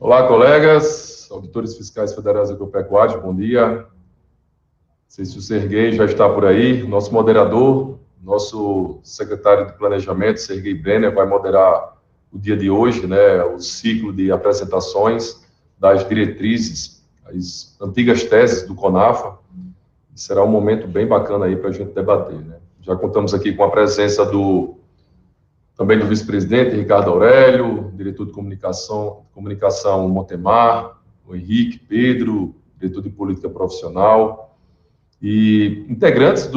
Olá, colegas, auditores fiscais federais agropecuários, bom dia. Não sei se o Serguei já está por aí, nosso moderador, nosso secretário de Planejamento, Serguei Brenner, vai moderar o dia de hoje, né, o ciclo de apresentações das diretrizes, as antigas teses do CONAFA. Será um momento bem bacana aí para a gente debater, né? Já contamos aqui com a presença também do vice-presidente Ricardo Aurélio, diretor de comunicação Montemar, o Henrique, Pedro, diretor de política profissional, e integrantes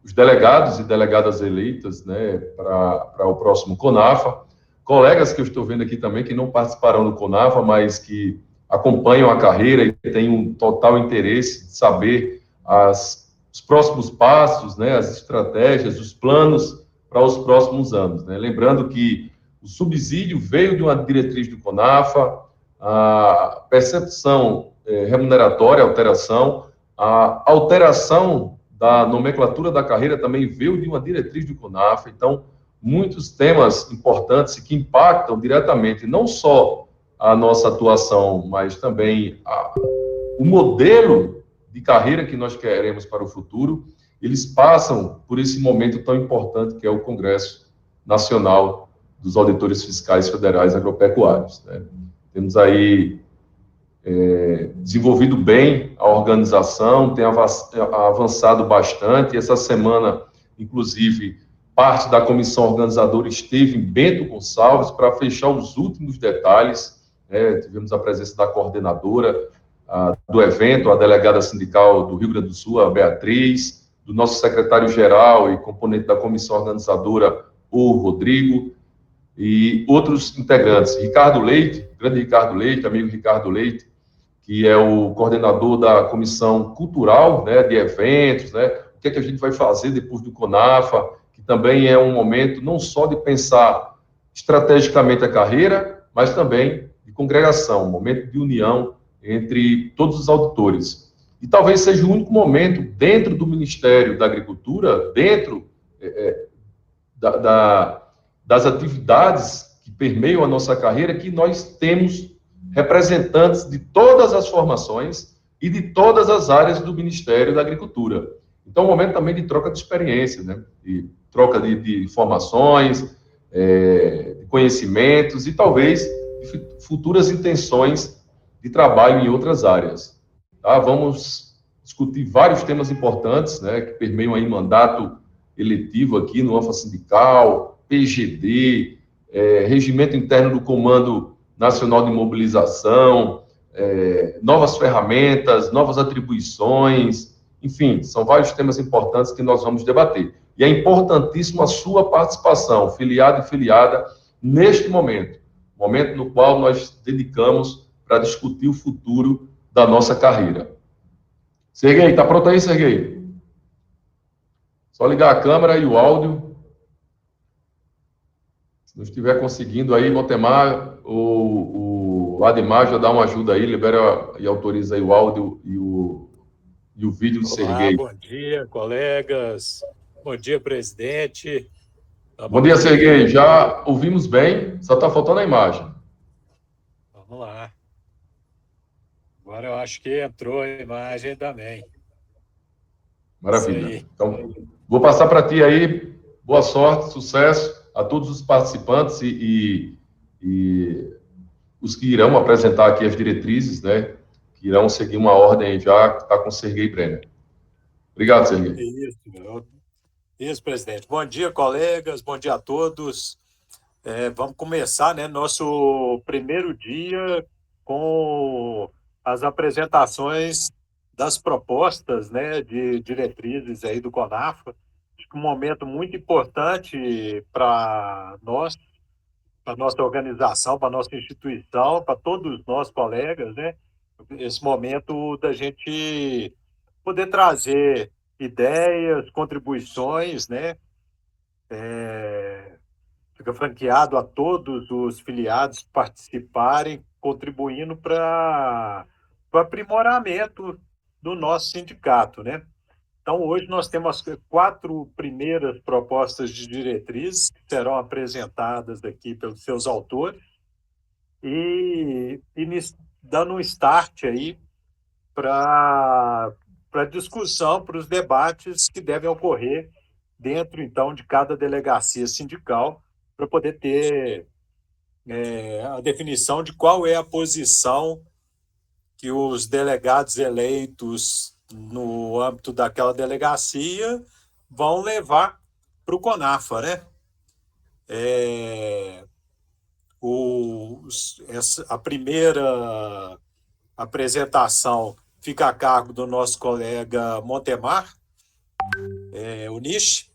os delegados e delegadas eleitas, né, para o próximo CONAFA, colegas que eu estou vendo aqui também que não participarão do CONAFA, mas que acompanham a carreira e têm um total interesse de saber os próximos passos, né, as estratégias, os planos para os próximos anos, né? Lembrando que o subsídio veio de uma diretriz do CONAFA, a percepção remuneratória, a alteração da nomenclatura da carreira também veio de uma diretriz do CONAFA. Então, muitos temas importantes que impactam diretamente não só a nossa atuação, mas também o modelo de carreira que nós queremos para o futuro, eles passam por esse momento tão importante que é o Congresso Nacional dos Auditores Fiscais Federais Agropecuários, né? Temos aí desenvolvido bem a organização, tem avançado bastante. Essa semana, inclusive, parte da comissão organizadora esteve em Bento Gonçalves para fechar os últimos detalhes, né? Tivemos a presença da coordenadora do evento, a delegada sindical do Rio Grande do Sul, a Beatriz, do nosso secretário-geral e componente da comissão organizadora, o Rodrigo, e outros integrantes. Ricardo Leite, grande Ricardo Leite, amigo Ricardo Leite, que é o coordenador da comissão cultural, né, de eventos, né, o que é que a gente vai fazer depois do CONAFA, que também é um momento não só de pensar estrategicamente a carreira, mas também de congregação, um momento de união entre todos os auditores. E talvez seja o único momento dentro do Ministério da Agricultura, dentro das atividades que permeiam a nossa carreira, que nós temos representantes de todas as formações e de todas as áreas do Ministério da Agricultura. Então, é um momento também de troca de experiência, né? De troca de informações, de conhecimentos e talvez de futuras intenções de trabalho em outras áreas. Tá? Vamos discutir vários temas importantes, né, que permeiam aí mandato eletivo aqui no ANFA Sindical, PGD, Regimento Interno do Comando Nacional de Mobilização, novas ferramentas, novas atribuições, enfim, são vários temas importantes que nós vamos debater. E é importantíssimo a sua participação, filiado e filiada, neste momento no qual nós dedicamos para discutir o futuro da nossa carreira. Serguei, está pronto aí, Serguei? Só ligar a câmera e o áudio. Se não estiver conseguindo aí, Montemar, o Ademar já dá uma ajuda aí, libera e autoriza aí o áudio e o vídeo do Serguei. Bom dia, colegas. Bom dia, presidente. Bom dia, Serguei. Já ouvimos bem, só está faltando a imagem. Vamos lá. Agora eu acho que entrou a imagem também. Maravilha. Então, vou passar para ti aí. Boa sorte, sucesso a todos os participantes e os que irão apresentar aqui as diretrizes, né? Que irão seguir uma ordem já que está com o Serguei Brenner. Obrigado, Serguei. Isso, presidente. Bom dia, colegas. Bom dia a todos. Vamos começar, né, nosso primeiro dia com as apresentações das propostas, né, de diretrizes aí do CONAFA. Acho que um momento muito importante para nós, para nossa organização, para nossa instituição, para todos nós colegas, né? Esse momento da gente poder trazer ideias, contribuições, né? Fica franqueado a todos os filiados participarem, contribuindo para o aprimoramento do nosso sindicato, né? Então, hoje nós temos as 4 primeiras propostas de diretrizes que serão apresentadas aqui pelos seus autores. e dando um start aí para discussão, para os debates que devem ocorrer dentro, então, de cada delegacia sindical, para poder ter a definição de qual é a posição que os delegados eleitos no âmbito daquela delegacia vão levar para o CONAFA, né? A primeira apresentação fica a cargo do nosso colega Montemar, o Nish,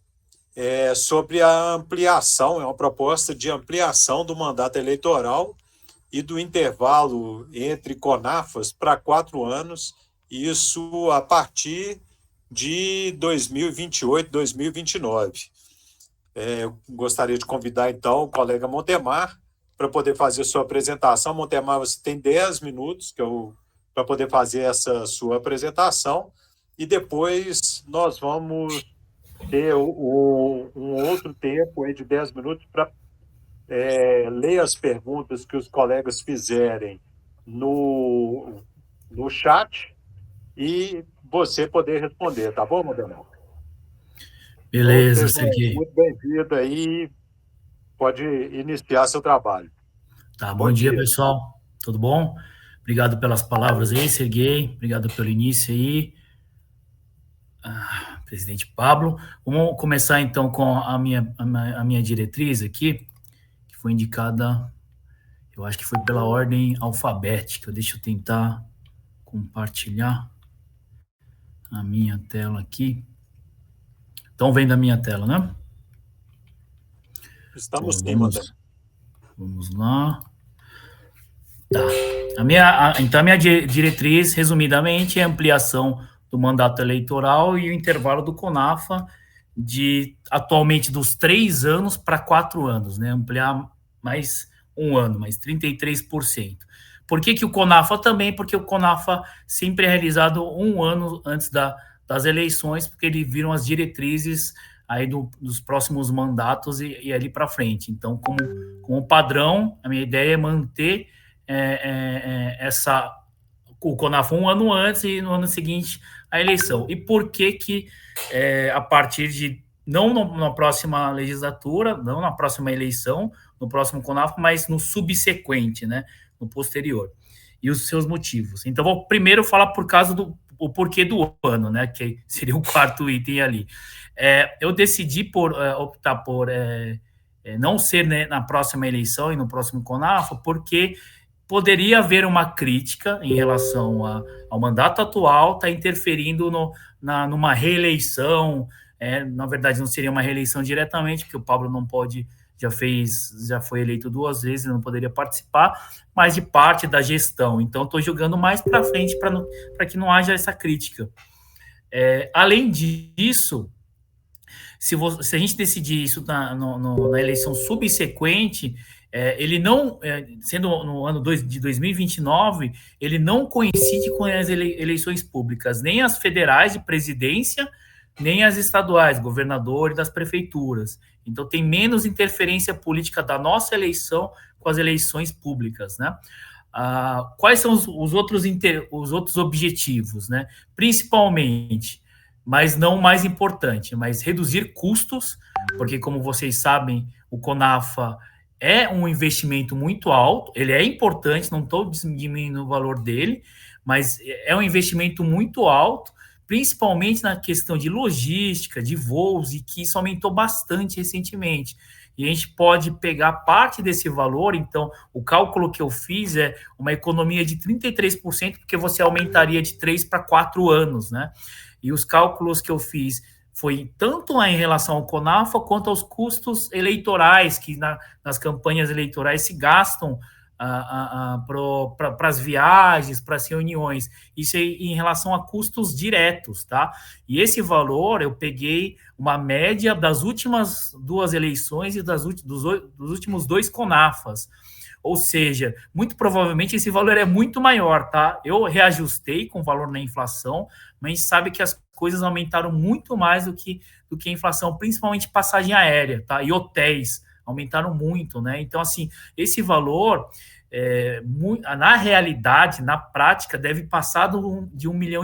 sobre a ampliação, é uma proposta de ampliação do mandato eleitoral e do intervalo entre CONAFAs para 4 anos, isso a partir de 2028, 2029. Eu gostaria de convidar, então, o colega Montemar para poder fazer sua apresentação. Montemar, você tem 10 minutos para poder fazer essa sua apresentação, e depois nós vamos ter um outro tempo aí de 10 minutos para ler as perguntas que os colegas fizerem no chat e você poder responder, tá bom, Montemar? Beleza, então, Serguei. Muito bem-vindo aí, pode iniciar seu trabalho. Tá, bom dia, pessoal. Tudo bom? Obrigado pelas palavras aí, Serguei. Obrigado pelo início aí. Presidente Pablo. Vamos começar, então, com a minha diretriz aqui, que foi indicada, eu acho que foi pela ordem alfabética. Deixa eu tentar compartilhar a minha tela aqui. Estão vendo a minha tela, né? Estamos sim, Montemar. Vamos lá. Tá. Então, a minha diretriz, resumidamente, é a ampliação do mandato eleitoral e o intervalo do CONAFA atualmente, dos 3 anos para 4 anos, né? Ampliar mais 1 ano, mais 33%. Por que o CONAFA também? Porque o CONAFA sempre é realizado 1 ano antes das eleições, porque eles viram as diretrizes aí dos próximos mandatos e ali para frente. Então, como padrão, a minha ideia é manter o CONAFA 1 ano antes e no ano seguinte a eleição. E por que a partir de, não na próxima legislatura, não na próxima eleição, no próximo CONAFA, mas no subsequente, né, no posterior, e os seus motivos. Então, vou primeiro falar o porquê do ano, né, que seria o 4º item ali. Eu decidi optar por não ser, né, na próxima eleição e no próximo CONAFA, porque poderia haver uma crítica em relação ao mandato atual, está interferindo numa reeleição. Na verdade, não seria uma reeleição diretamente, porque o Pablo não pode, já foi eleito 2 vezes, não poderia participar, mas de parte da gestão. Então, estou jogando mais para frente para que não haja essa crítica. Além disso, se a gente decidir isso na eleição subsequente, ele não, sendo no ano de 2029, ele não coincide com as eleições públicas, nem as federais de presidência, nem as estaduais, governador e das prefeituras. Então, tem menos interferência política da nossa eleição com as eleições públicas, né? Quais são os outros objetivos, né? Principalmente, mas não mais importante, mas reduzir custos, porque, como vocês sabem, o CONAFA é um investimento muito alto, ele é importante, não estou diminuindo o valor dele, mas é um investimento muito alto, principalmente na questão de logística, de voos, e que isso aumentou bastante recentemente. E a gente pode pegar parte desse valor, então, o cálculo que eu fiz é uma economia de 33%, porque você aumentaria de 3 para 4 anos, né? E os cálculos que eu fiz foi tanto em relação ao CONAFA quanto aos custos eleitorais, que nas campanhas eleitorais se gastam para as viagens, para as reuniões. Isso é em relação a custos diretos, tá? E esse valor, eu peguei uma média das últimas 2 eleições e dos últimos 2 CONAFAs. Ou seja, muito provavelmente esse valor é muito maior, tá? Eu reajustei com o valor na inflação, mas a gente sabe que as coisas aumentaram muito mais do que a inflação, principalmente passagem aérea, tá? E hotéis aumentaram muito, né? Então, assim, esse valor na realidade, na prática, deve passar de 1,5 milhão,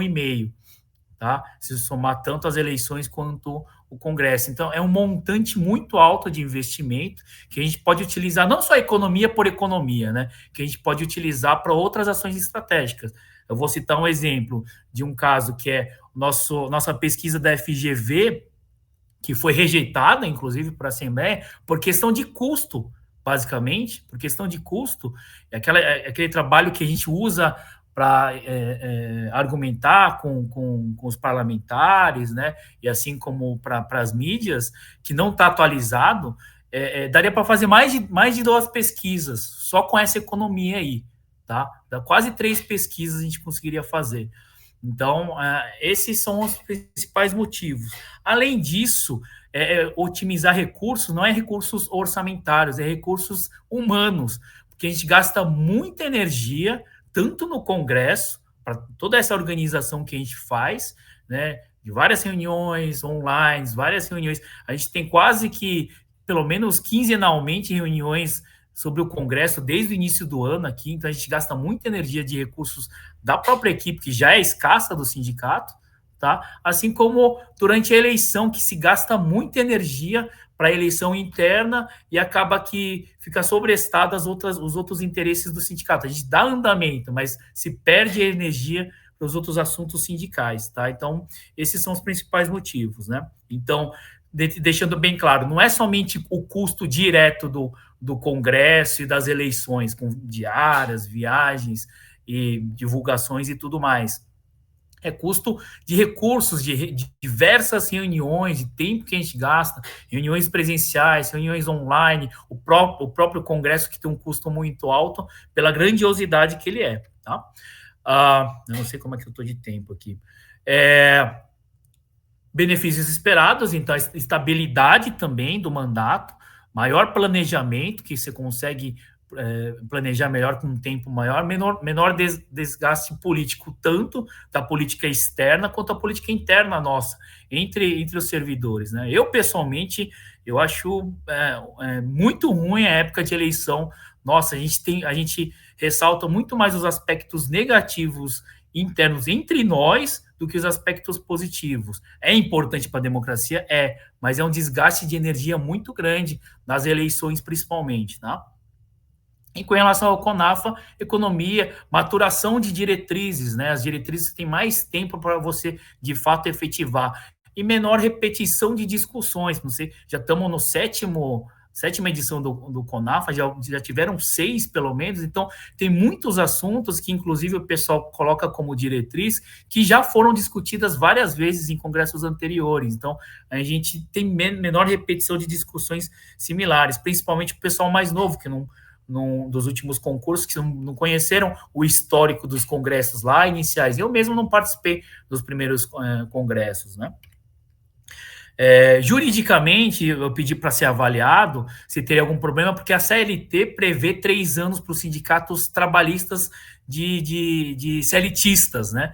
tá? Se somar tanto as eleições quanto o Congresso. Então, é um montante muito alto de investimento que a gente pode utilizar, não só economia por economia, né? Que a gente pode utilizar para outras ações estratégicas. Eu vou citar um exemplo de um caso que é nossa pesquisa da FGV, que foi rejeitada, inclusive, para a Assembleia, por questão de custo, basicamente, por questão de custo, aquele trabalho que a gente usa para argumentar com os parlamentares, né, e assim como para as mídias, que não está atualizado, daria para fazer mais de 2 pesquisas, só com essa economia aí, tá? Quase 3 pesquisas a gente conseguiria fazer. Então, esses são os principais motivos. Além disso, otimizar recursos não é recursos orçamentários, é recursos humanos, porque a gente gasta muita energia, tanto no Congresso, para toda essa organização que a gente faz, né, de várias reuniões online, várias reuniões. A gente tem quase que, pelo menos quinzenalmente, reuniões sobre o Congresso desde o início do ano aqui, então a gente gasta muita energia de recursos da própria equipe, que já é escassa do sindicato, tá? Assim como durante a eleição, que se gasta muita energia para a eleição interna e acaba que fica sobrestado os outros interesses do sindicato. A gente dá andamento, mas se perde a energia para os outros assuntos sindicais, tá? Então, esses são os principais motivos, né? Então, deixando bem claro, não é somente o custo direto do Congresso e das eleições, com diárias, viagens e divulgações e tudo mais. É custo de recursos, de diversas reuniões, de tempo que a gente gasta, reuniões presenciais, reuniões online, o próprio Congresso, que tem um custo muito alto pela grandiosidade que ele é, tá? Eu não sei como é que eu estou de tempo aqui. Benefícios esperados, então, a estabilidade também do mandato, maior planejamento, que você consegue planejar melhor com um tempo maior, menor desgaste político, tanto da política externa quanto a política interna nossa, entre os servidores, né? Eu, pessoalmente, eu acho muito ruim a época de eleição. Nossa, a gente ressalta muito mais os aspectos negativos internos entre nós do que os aspectos positivos. É importante para a democracia? Mas é um desgaste de energia muito grande nas eleições, principalmente, tá? E com relação ao CONAFA, economia, maturação de diretrizes, né? As diretrizes têm mais tempo para você, de fato, efetivar. E menor repetição de discussões. Não sei, já estamos no sétima edição do CONAFA, já tiveram 6, pelo menos. Então, tem muitos assuntos que, inclusive, o pessoal coloca como diretriz, que já foram discutidas várias vezes em congressos anteriores. Então, a gente tem menor repetição de discussões similares, principalmente o pessoal mais novo, que dos últimos concursos, que não conheceram o histórico dos congressos lá iniciais. Eu mesmo não participei dos primeiros congressos, né? Juridicamente, eu pedi para ser avaliado se teria algum problema, porque a CLT prevê 3 anos para os sindicatos trabalhistas de CLTistas, né?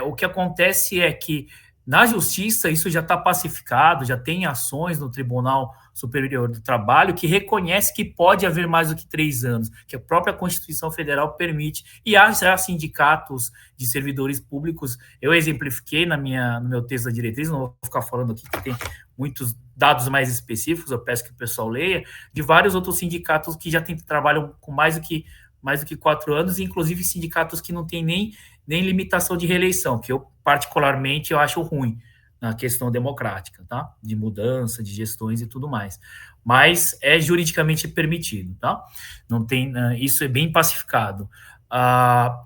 O que acontece é que na justiça isso já está pacificado, já tem ações no Tribunal Superior do Trabalho que reconhece que pode haver mais do que 3 anos, que a própria Constituição Federal permite, e há já sindicatos de servidores públicos. Eu exemplifiquei no meu texto da diretriz, não vou ficar falando aqui que tem muitos dados mais específicos, eu peço que o pessoal leia, de vários outros sindicatos que já trabalham com mais do que 4 anos, inclusive sindicatos que não têm nem limitação de reeleição, que eu, particularmente, eu acho ruim na questão democrática, tá? De mudança, de gestões e tudo mais. Mas é juridicamente permitido, tá? Não tem, isso é bem pacificado.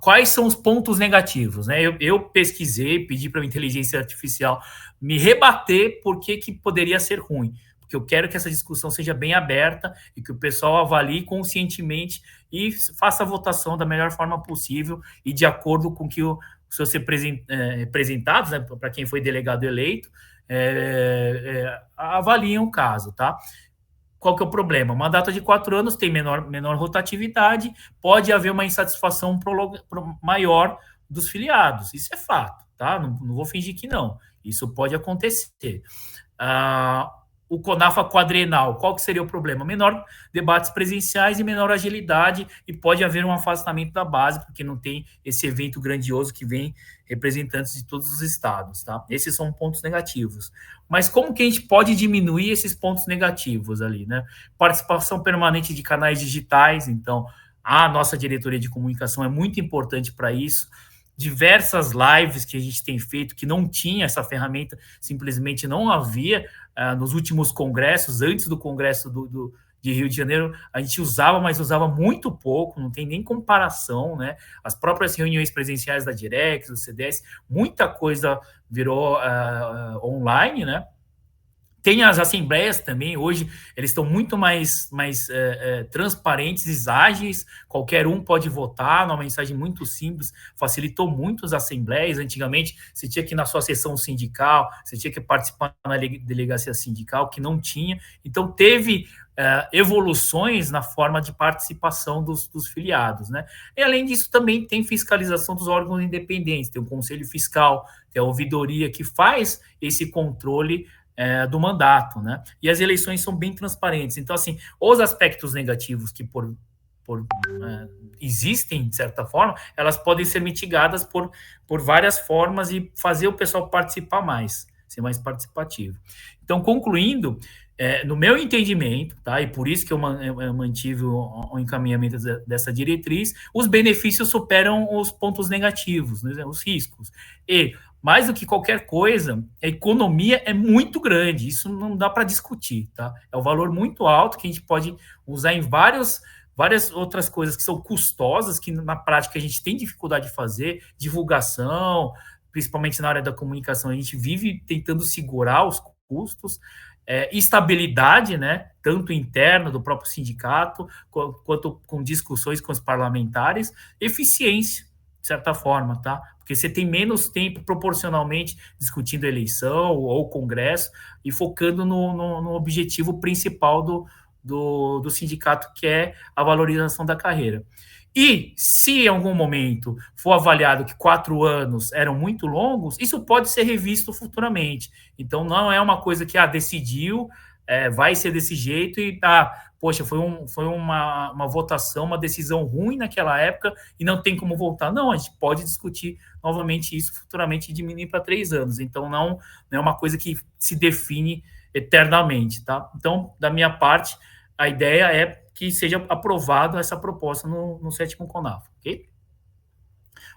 Quais são os pontos negativos, né? Eu pesquisei, pedi para a inteligência artificial me rebater por que poderia ser ruim, porque eu quero que essa discussão seja bem aberta e que o pessoal avalie conscientemente e faça a votação da melhor forma possível e de acordo com que os seus representados, né, para quem foi delegado eleito, avaliem o caso, tá? Qual que é o problema? Mandato de 4 anos tem menor rotatividade, pode haver uma insatisfação maior dos filiados. Isso é fato, tá? Não vou fingir que não. Isso pode acontecer. o CONAFA quadrienal, qual que seria o problema? Menor debates presenciais e menor agilidade, e pode haver um afastamento da base, porque não tem esse evento grandioso que vem representantes de todos os estados, tá? Esses são pontos negativos. Mas como que a gente pode diminuir esses pontos negativos ali, né? Participação permanente de canais digitais, então a nossa diretoria de comunicação é muito importante para isso. Diversas lives que a gente tem feito, que não tinha essa ferramenta, simplesmente não havia nos últimos congressos, antes do congresso de Rio de Janeiro, a gente usava, mas usava muito pouco, não tem nem comparação, né? As próprias reuniões presenciais da Direx, do CDS, muita coisa virou online, né? Tem as assembleias também, hoje eles estão muito mais transparentes e ágeis, qualquer um pode votar, numa mensagem muito simples, facilitou muito as assembleias. Antigamente, você tinha que ir na sua sessão sindical, você tinha que participar na delegacia sindical, que não tinha. Então, teve evoluções na forma de participação dos filiados, né? E, além disso, também tem fiscalização dos órgãos independentes, tem o Conselho Fiscal, tem a ouvidoria que faz esse controle do mandato, né? E as eleições são bem transparentes. Então, assim, os aspectos negativos que existem, de certa forma, elas podem ser mitigadas por várias formas e fazer o pessoal participar mais, ser mais participativo. Então, concluindo, no meu entendimento, tá? E por isso que eu mantive o encaminhamento dessa diretriz, os benefícios superam os pontos negativos, né? Os riscos. E mais do que qualquer coisa, a economia é muito grande, isso não dá para discutir, tá? É um valor muito alto que a gente pode usar em várias outras coisas que são custosas, que na prática a gente tem dificuldade de fazer, divulgação, principalmente na área da comunicação, a gente vive tentando segurar os custos, estabilidade, né, tanto interna do próprio sindicato, quanto com discussões com os parlamentares, eficiência, de certa forma, tá? Porque você tem menos tempo proporcionalmente discutindo a eleição ou o Congresso e focando no objetivo principal do sindicato, que é a valorização da carreira. E se em algum momento for avaliado que 4 anos eram muito longos, isso pode ser revisto futuramente. Então, não é uma coisa que decidiu, vai ser desse jeito e poxa, foi uma votação, uma decisão ruim naquela época e não tem como voltar. Não, a gente pode discutir novamente isso futuramente e diminuir para 3 anos. Então, não é uma coisa que se define eternamente, tá? Então, da minha parte, a ideia é que seja aprovada essa proposta no 7º CONAFA, ok?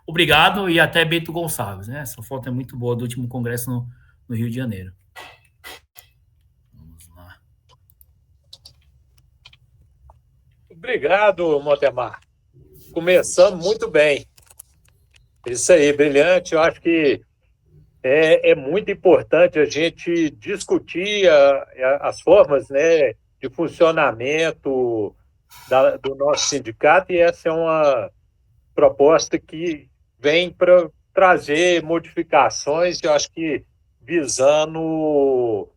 Obrigado e até Bento Gonçalves, né? Essa foto é muito boa do último congresso no Rio de Janeiro. Vamos lá. Obrigado, Montemar. Começamos muito bem. Isso aí, brilhante. Eu acho que é muito importante a gente discutir as formas, né, de funcionamento do nosso sindicato, e essa é uma proposta que vem para trazer modificações, eu acho que visando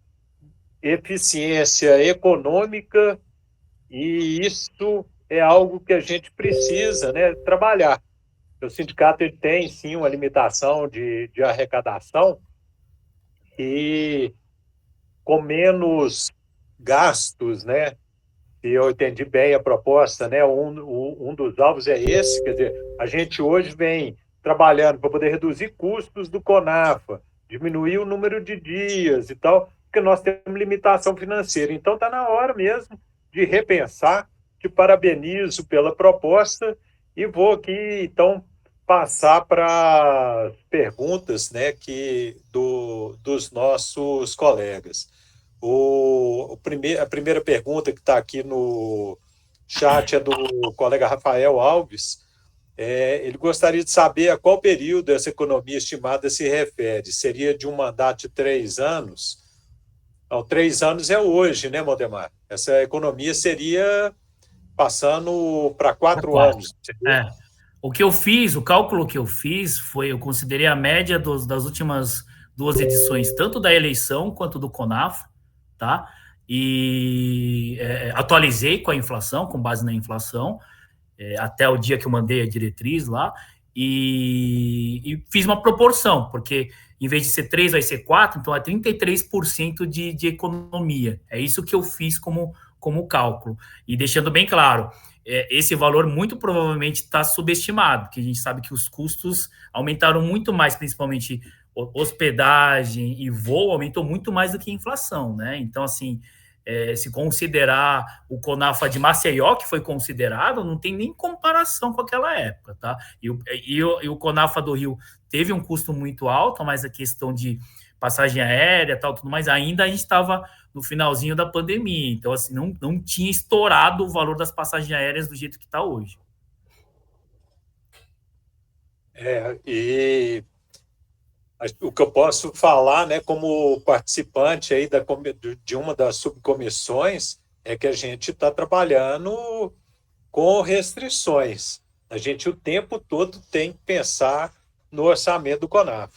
eficiência econômica, e isso é algo que a gente precisa, né, trabalhar. O sindicato ele tem, sim, uma limitação de arrecadação, e com menos gastos, né? Se eu entendi bem a proposta, né? Um dos alvos é esse, quer dizer, a gente hoje vem trabalhando para poder reduzir custos do CONAFA, diminuir o número de dias e tal, porque nós temos limitação financeira. Então, está na hora mesmo de repensar. Te parabenizo pela proposta e vou aqui, então, passar para as perguntas, né, dos nossos colegas. A primeira pergunta que está aqui no chat é do colega Rafael Alves. Ele gostaria de saber a qual período essa economia estimada se refere. Seria de um mandato de 3 anos? Não, 3 anos é hoje, né, Montemar? Essa economia seria passando para 4 anos. O cálculo que eu fiz eu considerei a média das últimas 2 edições, tanto da eleição quanto do CONAFA, tá? E atualizei com a inflação, com base na inflação, até o dia que eu mandei a diretriz lá, e fiz uma proporção, porque em vez de ser 3, vai ser 4, então é 33% de economia. É isso que eu fiz como cálculo. E deixando bem claro, esse valor muito provavelmente está subestimado, porque a gente sabe que os custos aumentaram muito mais, principalmente hospedagem e voo aumentou muito mais do que a inflação, né? Então, assim, se considerar o CONAFA de Maceió, que foi considerado, não tem nem comparação com aquela época, tá? E o CONAFA do Rio teve um custo muito alto, mas a questão de passagem aérea, tal, tudo mais, ainda a gente estava no finalzinho da pandemia, então, assim, não tinha estourado o valor das passagens aéreas do jeito que está hoje. E o que eu posso falar, né, como participante aí de uma das subcomissões, é que a gente está trabalhando com restrições. A gente o tempo todo tem que pensar no orçamento do CONAF.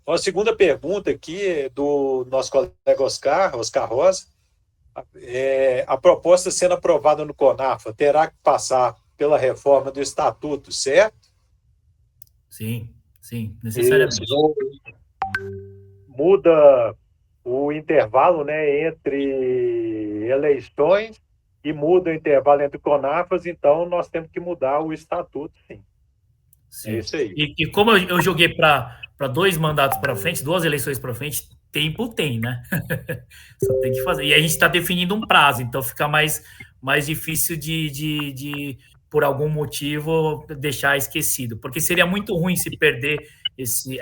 Uma segunda pergunta aqui do nosso colega Oscar Rosa. A proposta sendo aprovada no CONAFA terá que passar pela reforma do Estatuto, certo? Sim, necessariamente. Isso. Muda o intervalo, né, entre eleições e muda o intervalo entre CONAFAs, então nós temos que mudar o Estatuto, sim. Sim. É isso aí. E como eu joguei para 2 mandatos para frente, 2 eleições para frente, tempo tem, né? Só tem que fazer. E a gente está definindo um prazo, então fica mais difícil de, por algum motivo, deixar esquecido. Porque seria muito ruim se perder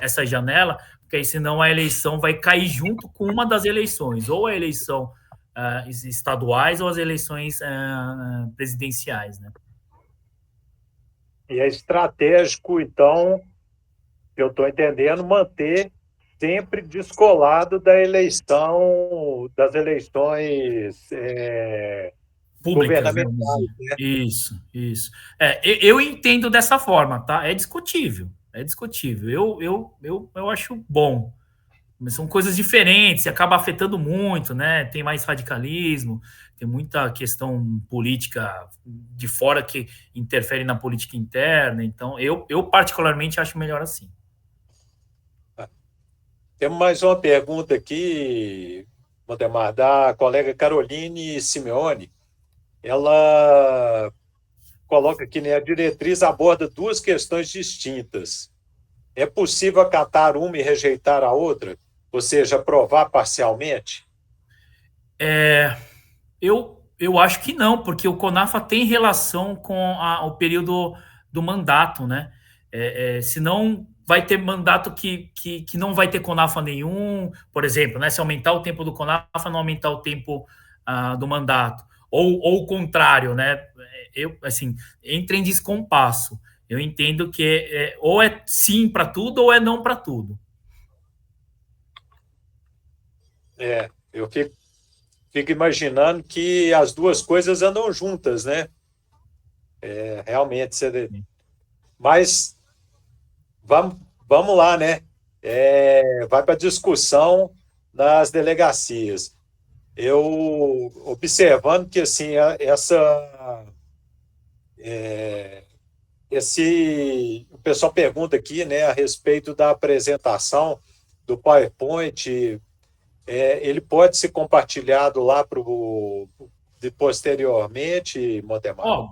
essa janela, porque aí senão a eleição vai cair junto com uma das eleições, ou a eleição estaduais ou as eleições presidenciais, né? E é estratégico, então, eu estou entendendo, manter sempre descolado das eleições Públicas, governamentais, né? Isso. Eu entendo dessa forma, tá? É discutível. Eu acho bom. Mas são coisas diferentes, acaba afetando muito, né? Tem mais radicalismo, tem muita questão política de fora que interfere na política interna. Então, eu particularmente acho melhor assim. Temos mais uma pergunta aqui, Valdemar, da colega Caroline Simeone. Ela coloca aqui, né, a diretriz aborda 2 questões distintas. É possível acatar uma e rejeitar a outra? Ou seja, aprovar parcialmente? Eu acho que não, porque o CONAFA tem relação com o período do mandato, né? Senão vai ter mandato que não vai ter CONAFA nenhum, por exemplo, né? Se aumentar o tempo do CONAFA, não aumentar o tempo do mandato. Ou o contrário, né? Assim, entra em descompasso. Eu entendo que ou é sim para tudo ou é não para tudo. Eu fico imaginando que as duas coisas andam juntas, né? Realmente. Mas vamos lá, né? Vai para discussão nas delegacias. Eu observando que assim o pessoal pergunta aqui, né, a respeito da apresentação do PowerPoint, ele pode ser compartilhado lá posteriormente, Montemar?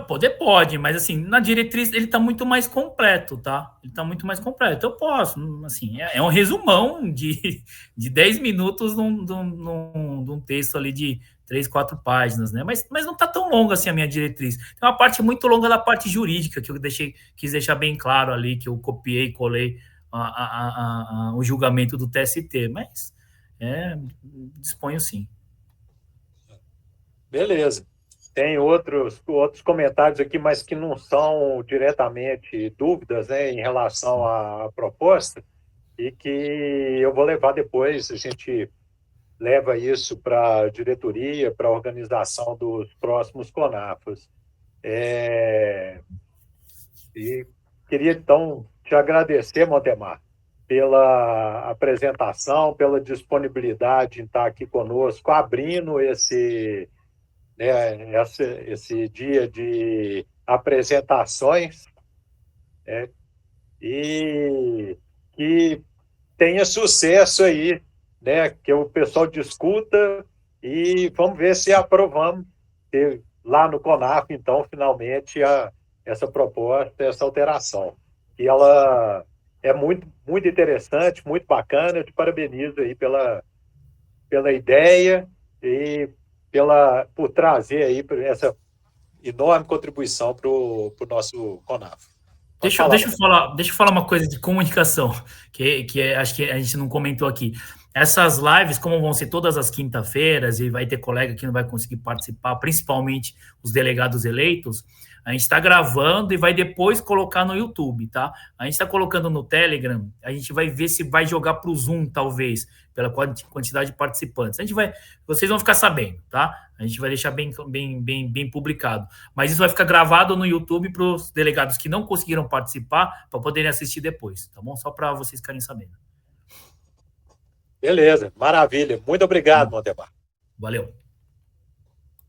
Poder pode, mas assim, na diretriz ele está muito mais completo, tá? Ele está muito mais completo. Então eu posso, assim, é um resumão de 10 minutos num texto ali de 3, 4 páginas, né? Mas não está tão longa assim a minha diretriz. Tem uma parte muito longa da parte jurídica que eu quis deixar bem claro ali, que eu copiei e colei o julgamento do TST, mas disponho sim. Beleza. Tem outros comentários aqui, mas que não são diretamente dúvidas, né, em relação à proposta, e que eu vou levar depois, a gente leva isso para a diretoria, para a organização dos próximos CONAFAs. E queria, então, te agradecer, Montemar, pela apresentação, pela disponibilidade em estar aqui conosco, abrindo esse dia de apresentações, né? E que tenha sucesso aí, né? Que o pessoal discuta e vamos ver se aprovamos lá no CONAF, então, finalmente, essa proposta, essa alteração. E ela é muito, muito interessante, muito bacana. Eu te parabenizo aí pela ideia e por trazer aí essa enorme contribuição para o nosso CONAF. Pode falar, Matheus. Deixa eu falar uma coisa de comunicação, acho que a gente não comentou aqui. Essas lives, como vão ser todas as quinta-feiras, e vai ter colega que não vai conseguir participar, principalmente os delegados eleitos, a gente está gravando e vai depois colocar no YouTube, tá? A gente está colocando no Telegram, a gente vai ver se vai jogar para o Zoom, talvez, pela quantidade de participantes. Vocês vão ficar sabendo, tá? A gente vai deixar bem publicado. Mas isso vai ficar gravado no YouTube para os delegados que não conseguiram participar, para poderem assistir depois, tá bom? Só para vocês ficarem sabendo. Beleza, maravilha. Muito obrigado, Montemar. Valeu.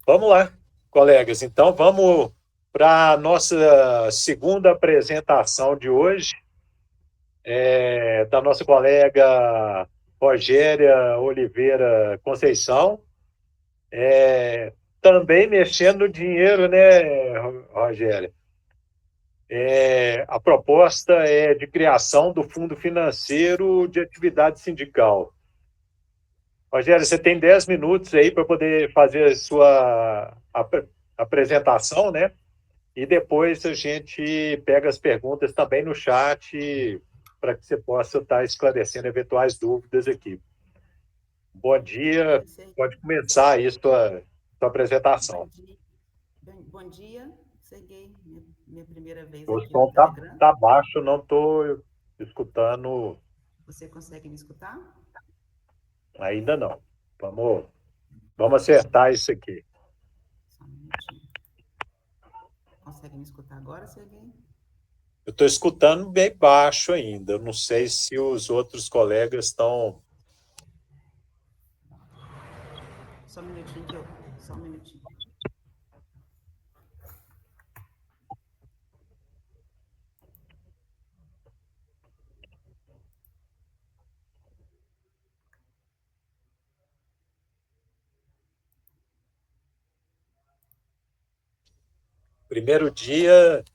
Vamos lá, colegas. Então, vamos para a nossa segunda apresentação de hoje, da nossa colega Rogéria Oliveira Conceição. Também mexendo no dinheiro, né, Rogéria? A proposta é de criação do Fundo Financeiro de Atividade Sindical. Rogério, você tem 10 minutos aí para poder fazer a sua apresentação, né? E depois a gente pega as perguntas também no chat para que você possa estar esclarecendo eventuais dúvidas aqui. Bom dia, pode começar aí sua apresentação. Bom dia, Serguei, minha primeira vez O aqui som no Telegram. tá baixo, não estou escutando. Você consegue me escutar? Ainda não. Vamos acertar isso aqui. Só um minutinho. Consegue me escutar agora, Serguei? Eu estou escutando bem baixo ainda. Eu não sei se os outros colegas estão... Só um minutinho Só um minutinho. Primeiro dia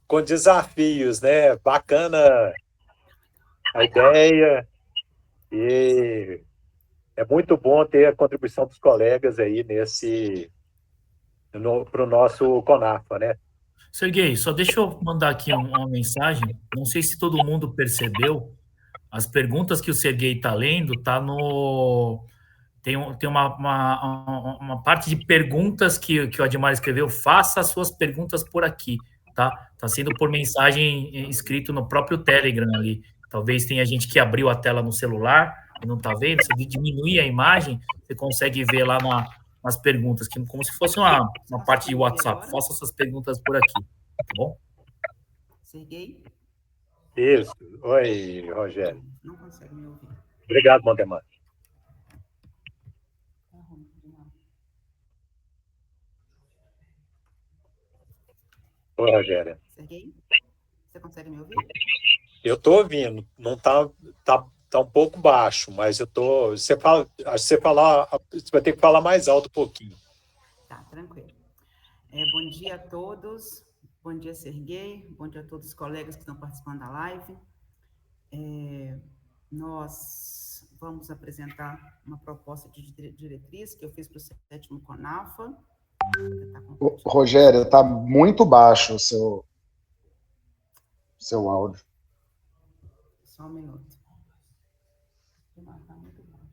com desafios, né? Bacana a ideia e é muito bom ter a contribuição dos colegas aí para o nosso CONAFA, né? Serguei, só deixa eu mandar aqui uma mensagem. Não sei se todo mundo percebeu, as perguntas que o Serguei está lendo tá no... Tem uma parte de perguntas que o Admar escreveu. Faça as suas perguntas por aqui, tá? Tá sendo por mensagem escrito no próprio Telegram ali. Talvez tenha gente que abriu a tela no celular e não tá vendo. Se diminuir a imagem, você consegue ver lá nas perguntas, como se fosse uma parte de WhatsApp. Faça suas perguntas por aqui, tá bom? Serguei? Isso. Oi, Rogério. Não consegue me ouvir. Obrigado, Montemar. Oi, Rogério. Serguei? Você consegue me ouvir? Eu estou ouvindo. Não tá um pouco baixo, mas eu tô... Você vai ter que falar mais alto um pouquinho. Tá, tranquilo. Bom dia a todos. Bom dia, Serguei. Bom dia a todos os colegas que estão participando da live. Nós vamos apresentar uma proposta de diretriz que eu fiz para o 7º CONAFA. Rogério, está muito baixo o seu áudio. Só um minuto. Está muito baixo.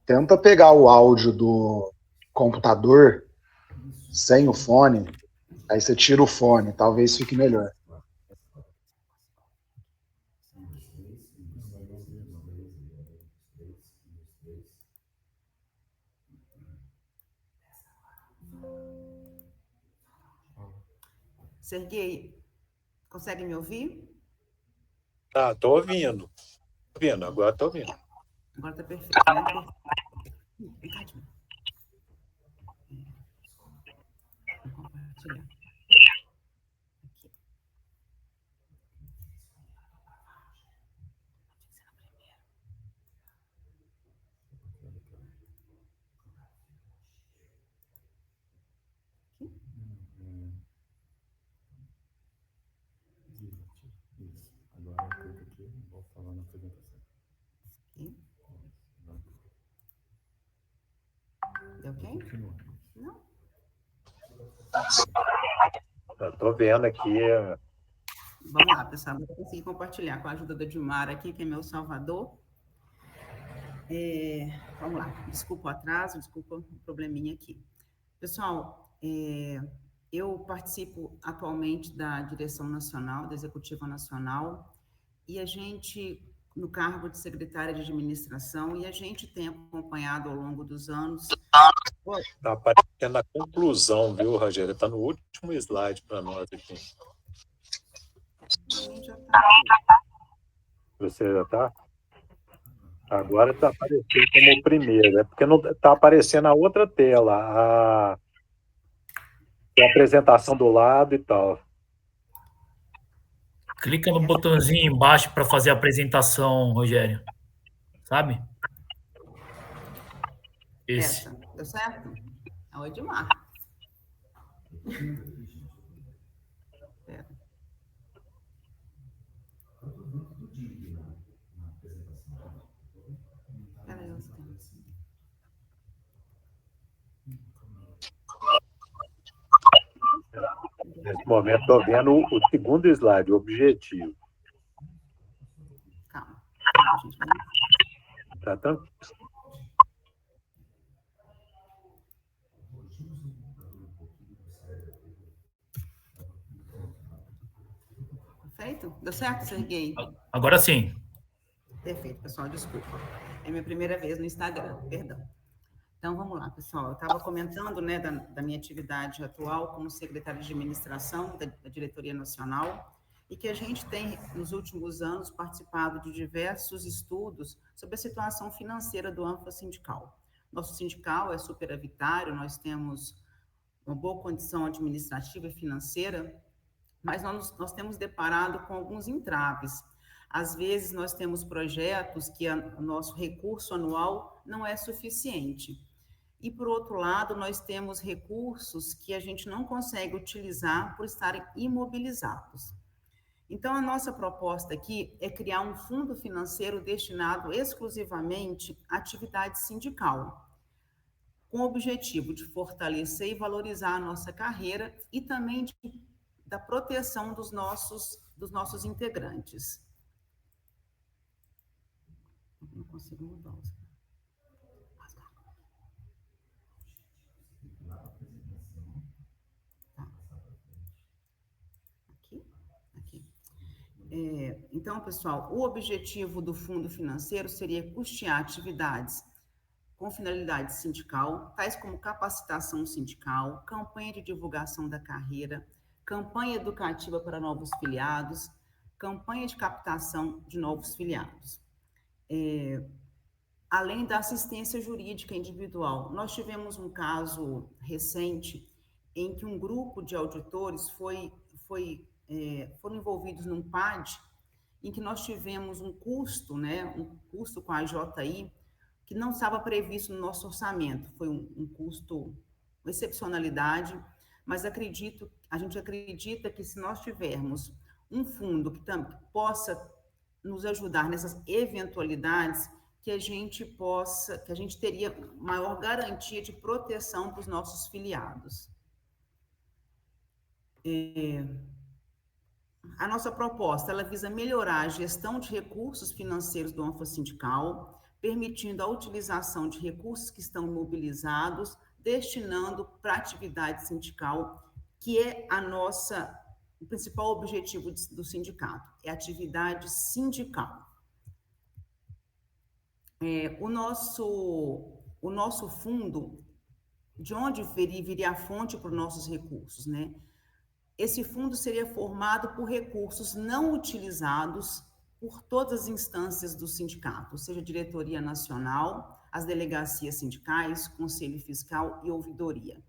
Tenta pegar o áudio do computador sem o fone, aí você tira o fone, talvez fique melhor. Serguei, Consegue me ouvir? Tá, tô ouvindo. Agora tô ouvindo. Agora tá perfeito, né? Vem cá, Edmar. Vou compartilhar. Aqui. Aqui. Deu ok? Não? Eu tô vendo aqui. Vamos lá, pessoal. Vou conseguir compartilhar com a ajuda da Dilmar aqui, que é meu salvador. Vamos lá. Desculpa o atraso, desculpa o probleminha aqui. Pessoal, eu participo atualmente da direção nacional, da executiva nacional, e a gente, no cargo de secretária de administração, e a gente tem acompanhado ao longo dos anos. Tá aparecendo a conclusão, viu, Rogério? Tá no último slide para nós aqui. Já tá aqui. Você já tá? Agora está aparecendo como o primeiro, é porque não está aparecendo a outra tela, a apresentação do lado e tal. Clica no botãozinho embaixo para fazer a apresentação, Rogério. Sabe? Esse. Essa, deu certo? É o Edmar. Nesse momento estou vendo o segundo slide, o objetivo. Calma. Tá tranquilo. Perfeito? Deu certo, Serguei? Agora sim. Perfeito, pessoal, desculpa. É minha primeira vez no Instagram, perdão. Então, vamos lá, pessoal. Eu estava comentando, né, da minha atividade atual como secretária de administração da Diretoria Nacional e que a gente tem, nos últimos anos, participado de diversos estudos sobre a situação financeira do ANFA sindical. Nosso sindical é superavitário, nós temos uma boa condição administrativa e financeira, mas nós temos deparado com alguns entraves. Às vezes, nós temos projetos que o nosso recurso anual não é suficiente. E, por outro lado, nós temos recursos que a gente não consegue utilizar por estarem imobilizados. Então, a nossa proposta aqui é criar um fundo financeiro destinado exclusivamente à atividade sindical, com o objetivo de fortalecer e valorizar a nossa carreira e também da proteção dos nossos integrantes. Não consigo mudar. Então, pessoal, o objetivo do fundo financeiro seria custear atividades com finalidade sindical, tais como capacitação sindical, campanha de divulgação da carreira, campanha educativa para novos filiados, campanha de captação de novos filiados. Além da assistência jurídica individual. Nós tivemos um caso recente em que um grupo de auditores foram envolvidos num PAD, em que nós tivemos um custo com a JI, que não estava previsto no nosso orçamento. Foi um custo, uma excepcionalidade, mas a gente acredita que se nós tivermos um fundo que possa nos ajudar nessas eventualidades, que a gente teria maior garantia de proteção para os nossos filiados. A nossa proposta, ela visa melhorar a gestão de recursos financeiros do ANFA sindical, permitindo a utilização de recursos que estão imobilizados, destinando para a atividade sindical, que é o principal objetivo do sindicato, é a atividade sindical. O nosso fundo, de onde viria a fonte para os nossos recursos, né? Esse fundo seria formado por recursos não utilizados por todas as instâncias do sindicato, ou seja, diretoria nacional, as delegacias sindicais, conselho fiscal e ouvidoria.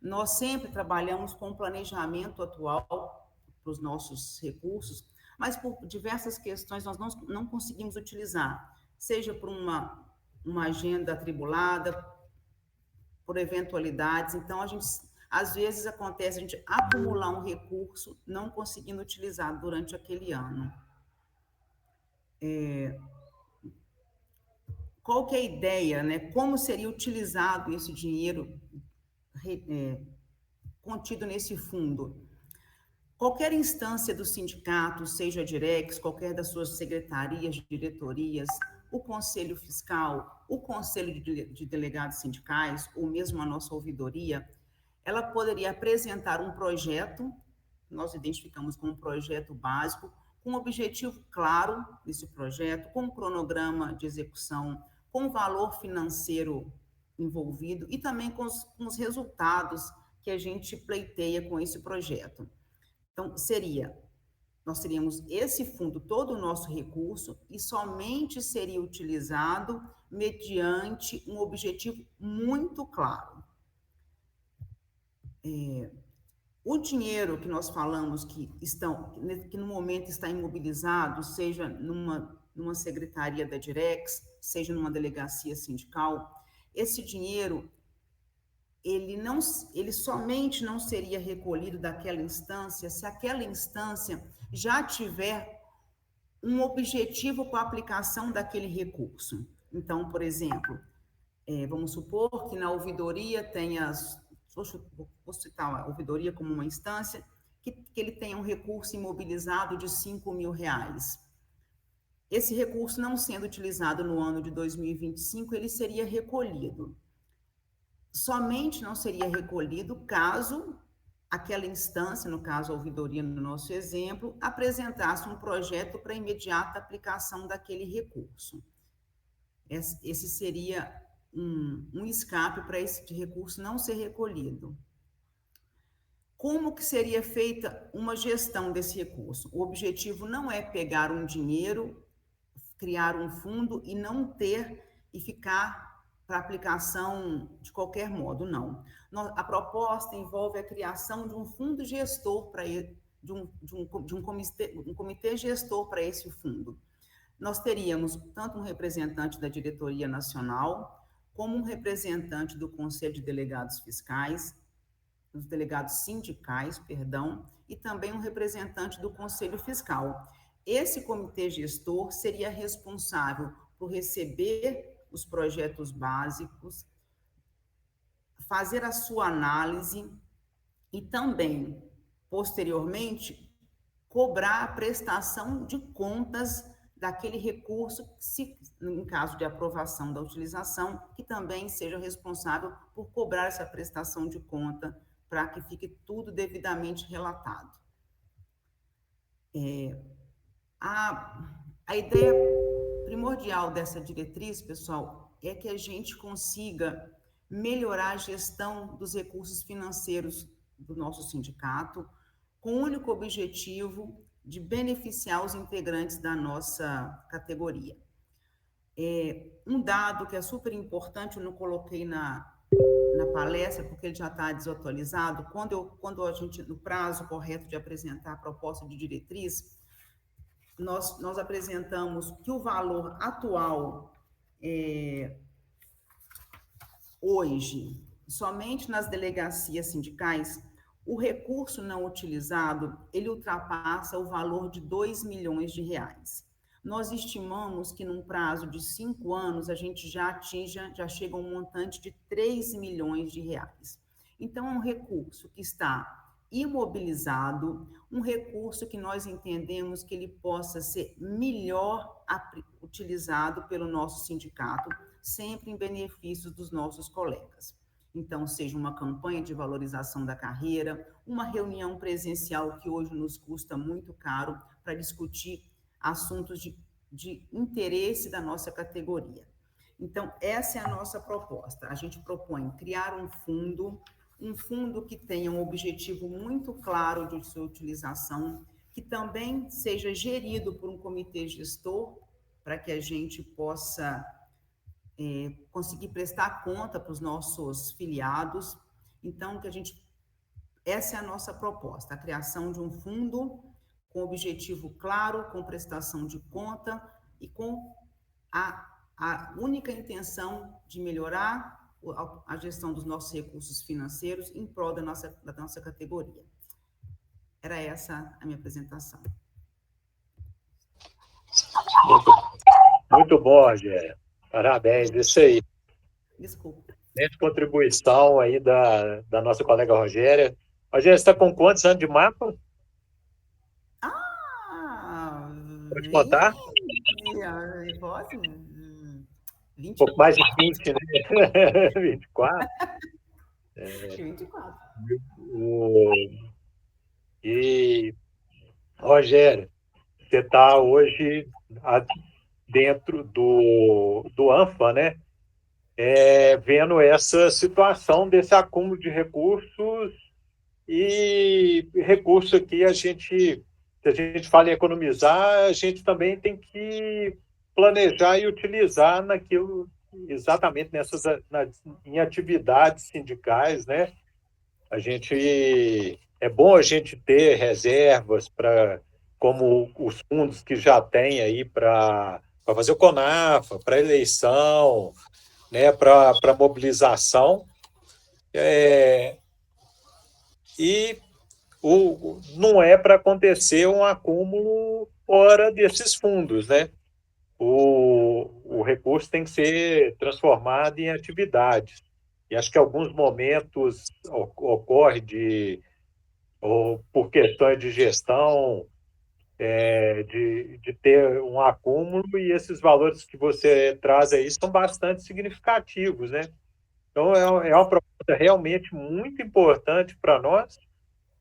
Nós sempre trabalhamos com o planejamento atual para os nossos recursos, mas por diversas questões nós não conseguimos utilizar, seja por uma agenda atribulada, por eventualidades. Então, às vezes acontece a gente acumular um recurso não conseguindo utilizar durante aquele ano. Qual que é a ideia, né? Como seria utilizado esse dinheiro contido nesse fundo? Qualquer instância do sindicato, seja a Direx, qualquer das suas secretarias, diretorias, o Conselho Fiscal, o Conselho de Delegados Sindicais, ou mesmo a nossa ouvidoria, ela poderia apresentar um projeto, nós identificamos como um projeto básico, com um objetivo claro desse projeto, com um cronograma de execução, com o valor financeiro envolvido e também com os resultados que a gente pleiteia com esse projeto. Então, nós teríamos esse fundo, todo o nosso recurso, e somente seria utilizado mediante um objetivo muito claro. O dinheiro que nós falamos que no momento está imobilizado, seja numa secretaria da Direx, seja numa delegacia sindical, esse dinheiro ele somente não seria recolhido daquela instância se aquela instância já tiver um objetivo com a aplicação daquele recurso. Então, por exemplo, vamos supor que na ouvidoria tenha, vou citar a ouvidoria como uma instância, que ele tenha um recurso imobilizado de R$5.000. Esse recurso não sendo utilizado no ano de 2025, ele seria recolhido. Somente não seria recolhido caso aquela instância, no caso a ouvidoria no nosso exemplo, apresentasse um projeto para imediata aplicação daquele recurso. Esse seria um escape para esse recurso não ser recolhido. Como que seria feita uma gestão desse recurso? O objetivo não é pegar um dinheiro, criar um fundo e não ter e ficar para aplicação de qualquer modo, não. A proposta envolve a criação de um fundo gestor para de um comitê gestor para esse fundo. Nós teríamos tanto um representante da diretoria nacional, como um representante do Conselho de Delegados Fiscais, dos delegados sindicais, e também um representante do Conselho Fiscal. Esse comitê gestor seria responsável por receber os projetos básicos, fazer a sua análise e também, posteriormente, cobrar a prestação de contas daquele recurso, em caso de aprovação da utilização, que também seja responsável por cobrar essa prestação de conta para que fique tudo devidamente relatado. A ideia primordial dessa diretriz, pessoal, é que a gente consiga melhorar a gestão dos recursos financeiros do nosso sindicato, com o único objetivo de beneficiar os integrantes da nossa categoria. Um dado que é super importante, eu não coloquei na palestra, porque ele já está desatualizado, quando a gente, no prazo correto de apresentar a proposta de diretriz, nós apresentamos que o valor atual, hoje, somente nas delegacias sindicais, o recurso não utilizado, ele ultrapassa o valor de R$2 milhões. Nós estimamos que num prazo de 5 anos, a gente já chega a um montante de R$3 milhões. Então, é um recurso que está imobilizado, um recurso que nós entendemos que ele possa ser melhor utilizado pelo nosso sindicato, sempre em benefício dos nossos colegas. Então, seja uma campanha de valorização da carreira, uma reunião presencial que hoje nos custa muito caro para discutir assuntos de interesse da nossa categoria. Então, essa é a nossa proposta. A gente propõe criar um fundo um fundo que tenha um objetivo muito claro de sua utilização, que também seja gerido por um comitê gestor, para que a gente possa conseguir prestar conta para os nossos filiados. Então, essa é a nossa proposta, a criação de um fundo com objetivo claro, com prestação de conta e com a única intenção de melhorar a gestão dos nossos recursos financeiros em prol da nossa categoria. Era essa a minha apresentação. Muito bom, Rogério. Parabéns, isso aí. Desculpa. Excelente contribuição aí da nossa colega Rogéria. Rogéria, você está com quantos anos de mapa? Pode contar? Posso? 24. Um pouco mais de 20, né? 24. 24. E, Rogério, você está hoje dentro do ANFA, né? Vendo essa situação desse acúmulo de recursos e recurso aqui, se a gente fala em economizar, a gente também tem que planejar e utilizar naquilo, exatamente em atividades sindicais, né? É bom a gente ter reservas como os fundos que já tem aí para fazer o CONAFA, para eleição, né, para mobilização. E não é para acontecer um acúmulo fora desses fundos, né? O recurso tem que ser transformado em atividades. E acho que em alguns momentos ocorre ou por questões de gestão, de ter um acúmulo, e esses valores que você traz aí são bastante significativos, né? Então, é uma proposta realmente muito importante para nós,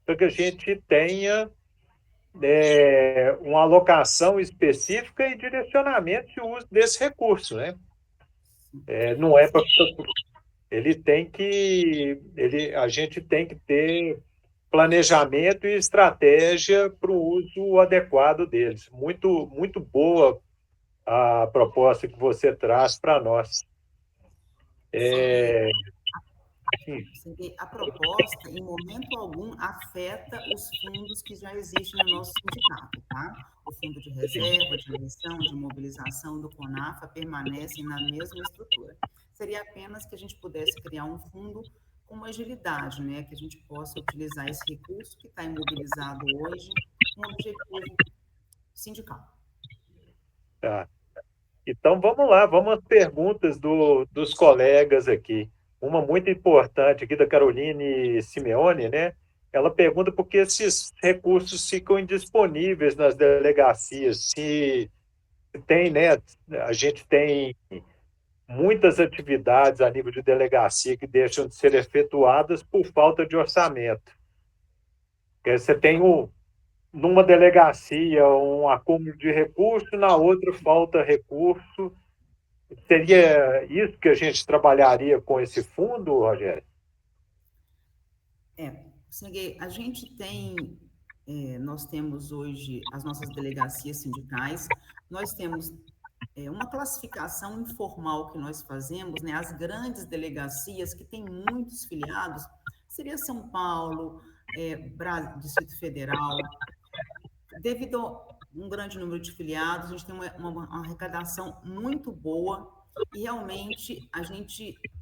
para que a gente tenha uma alocação específica e direcionamento de uso desse recurso, né? Não é para... A gente tem que ter planejamento e estratégia para o uso adequado deles. Muito, muito boa a proposta que você traz para nós. A proposta, em momento algum, afeta os fundos que já existem no nosso sindicato, tá? O fundo de reserva, de eleição, de mobilização do CONAFA permanecem na mesma estrutura. Seria apenas que a gente pudesse criar um fundo com uma agilidade, né? Que a gente possa utilizar esse recurso que está imobilizado hoje com um objetivo sindical. Tá. Então, vamos lá, vamos às perguntas dos colegas aqui. Uma muito importante aqui da Caroline Simeone, né? Ela pergunta por que esses recursos ficam indisponíveis nas delegacias. Se tem, né? A gente tem muitas atividades a nível de delegacia que deixam de ser efetuadas por falta de orçamento. Você tem numa delegacia um acúmulo de recurso, na outra falta recurso. Seria isso que a gente trabalharia com esse fundo, Rogério? A gente tem, nós temos hoje as nossas delegacias sindicais, nós temos uma classificação informal que nós fazemos, né? As grandes delegacias que têm muitos filiados, seria São Paulo, Distrito Federal. Devido a um grande número de filiados, a gente tem uma arrecadação muito boa e realmente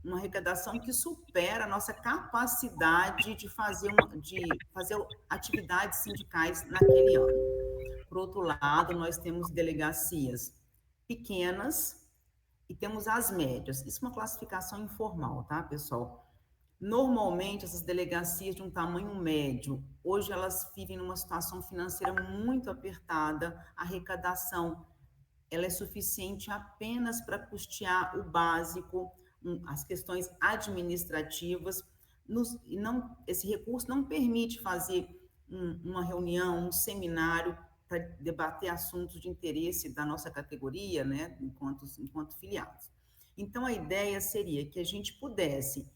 uma arrecadação que supera a nossa capacidade de fazer atividades sindicais naquele ano. Por outro lado, nós temos delegacias pequenas e temos as médias. Isso é uma classificação informal, tá, pessoal? Normalmente, essas delegacias de um tamanho médio, hoje elas vivem numa situação financeira muito apertada, a arrecadação ela é suficiente apenas para custear o básico, as questões administrativas, esse recurso não permite fazer uma reunião, um seminário para debater assuntos de interesse da nossa categoria, né, enquanto filiados. Então, a ideia seria que a gente pudesse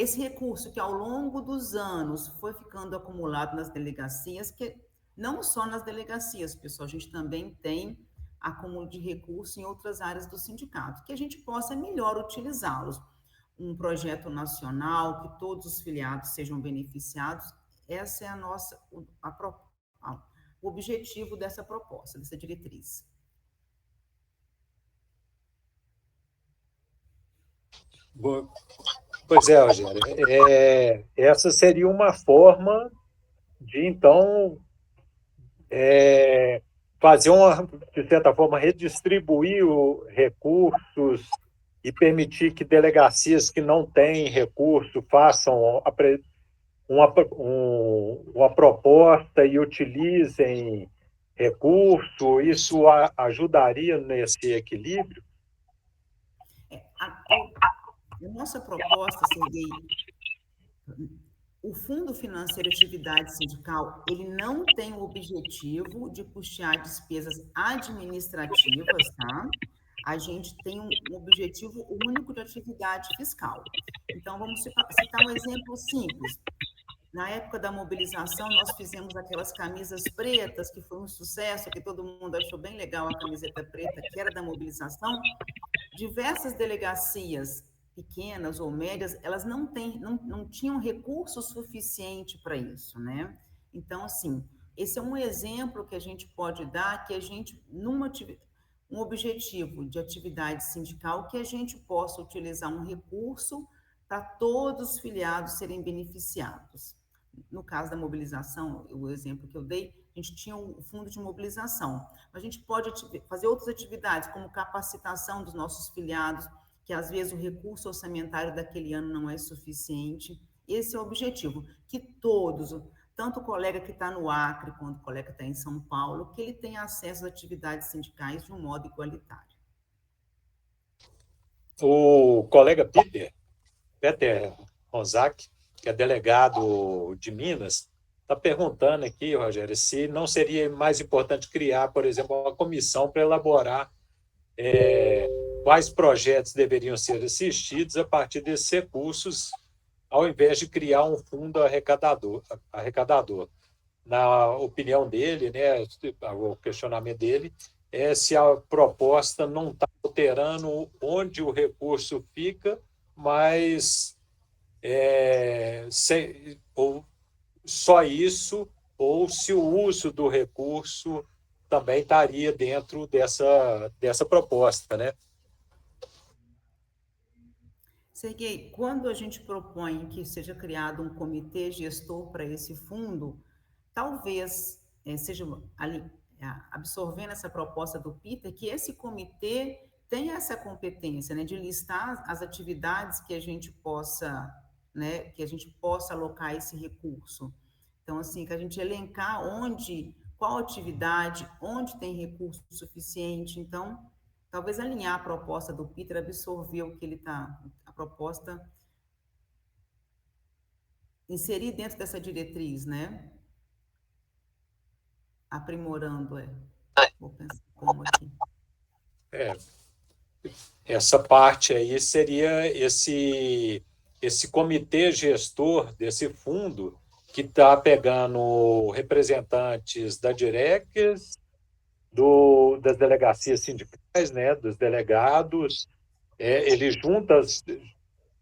esse recurso que ao longo dos anos foi ficando acumulado nas delegacias, que não só nas delegacias, pessoal, a gente também tem acúmulo de recursos em outras áreas do sindicato, que a gente possa melhor utilizá-los. Um projeto nacional, que todos os filiados sejam beneficiados, essa é o objetivo dessa proposta, dessa diretriz. Pois é, Rogério. Essa seria uma forma de, então, fazer de certa forma, redistribuir os recursos e permitir que delegacias que não têm recurso façam uma proposta e utilizem recurso. Isso ajudaria nesse equilíbrio? A nossa proposta, Serguei, o Fundo Financeiro de Atividade Sindical, ele não tem o objetivo de custear despesas administrativas, tá? A gente tem um objetivo único de atividade fiscal. Então, vamos citar um exemplo simples. Na época da mobilização, nós fizemos aquelas camisas pretas, que foi um sucesso, que todo mundo achou bem legal a camiseta preta, que era da mobilização. Diversas delegacias pequenas ou médias, elas não tinham recurso suficiente para isso, né? Então, assim, esse é um exemplo que a gente pode dar, que a gente, um objetivo de atividade sindical, que a gente possa utilizar um recurso para todos os filiados serem beneficiados. No caso da mobilização, o exemplo que eu dei, a gente tinha o fundo de mobilização. A gente pode fazer outras atividades, como capacitação dos nossos filiados, que às vezes o recurso orçamentário daquele ano não é suficiente. Esse é o objetivo, que todos, tanto o colega que está no Acre, quanto o colega que está em São Paulo, que ele tenha acesso às atividades sindicais de um modo igualitário. O colega Peter Ronzak, que é delegado de Minas, está perguntando aqui, Rogério, se não seria mais importante criar, por exemplo, uma comissão para elaborar quais projetos deveriam ser assistidos a partir desses recursos, ao invés de criar um fundo arrecadador. Na opinião dele, né, o questionamento dele é se a proposta não está alterando onde o recurso fica, mas ou só isso, ou se o uso do recurso também estaria dentro dessa proposta, né? Serguei, quando a gente propõe que seja criado um comitê gestor para esse fundo, talvez seja absorvendo essa proposta do Peter, que esse comitê tenha essa competência, né, de listar as atividades que a gente possa, né, que a gente possa alocar esse recurso. Então, assim, que a gente elencar qual atividade, onde tem recurso suficiente. Então, talvez alinhar a proposta do Peter, absorver o que ele está, a proposta, inserir dentro dessa diretriz, né? Aprimorando, Vou pensar como aqui. Essa parte aí seria esse comitê gestor desse fundo, que está pegando representantes da Direx, das delegacias sindicais, né, dos delegados, ele junta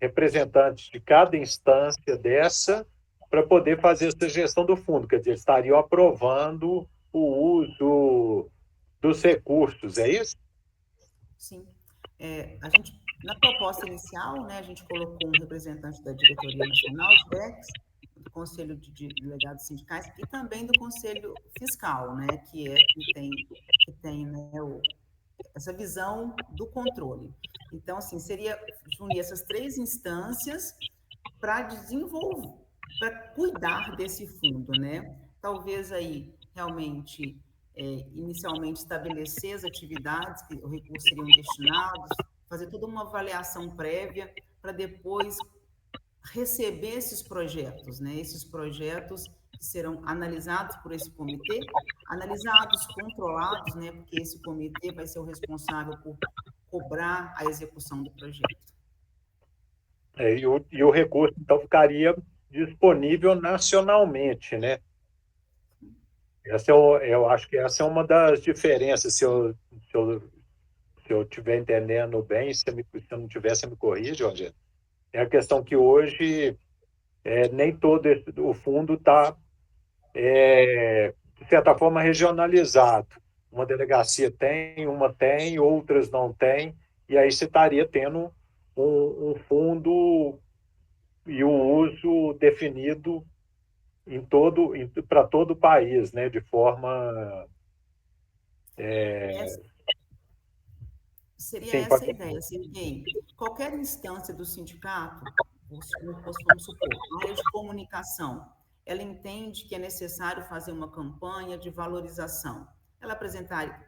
representantes de cada instância dessa para poder fazer essa gestão do fundo, quer dizer, estariam aprovando o uso dos recursos, é isso? Sim. A gente, na proposta inicial, né, a gente colocou um representante da Diretoria Nacional de DEX, do Conselho de Delegados Sindicais e também do Conselho Fiscal, né, que tem né, essa visão do controle. Então, assim, seria unir essas três instâncias para desenvolver, para cuidar desse fundo, né? Talvez aí, realmente, inicialmente estabelecer as atividades que os recursos seriam destinados, fazer toda uma avaliação prévia para depois receber esses projetos, né? Esses projetos que serão analisados por esse comitê, analisados, controlados, né? Porque esse comitê vai ser o responsável por cobrar a execução do projeto. E o recurso, então, ficaria disponível nacionalmente, né? Eu acho que essa é uma das diferenças, se eu estiver entendendo bem, se eu não estiver, você me corrige, Rogério. É a questão que hoje nem todo o fundo está, de certa forma, regionalizado. Uma delegacia tem, uma tem, outras não tem, e aí você estaria tendo um fundo e o uso definido para todo o país, né, de forma... Seria Sim, essa a ideia, Serguei. Qualquer instância do sindicato, vamos supor, a área de comunicação, ela entende que é necessário fazer uma campanha de valorização. Ela apresentar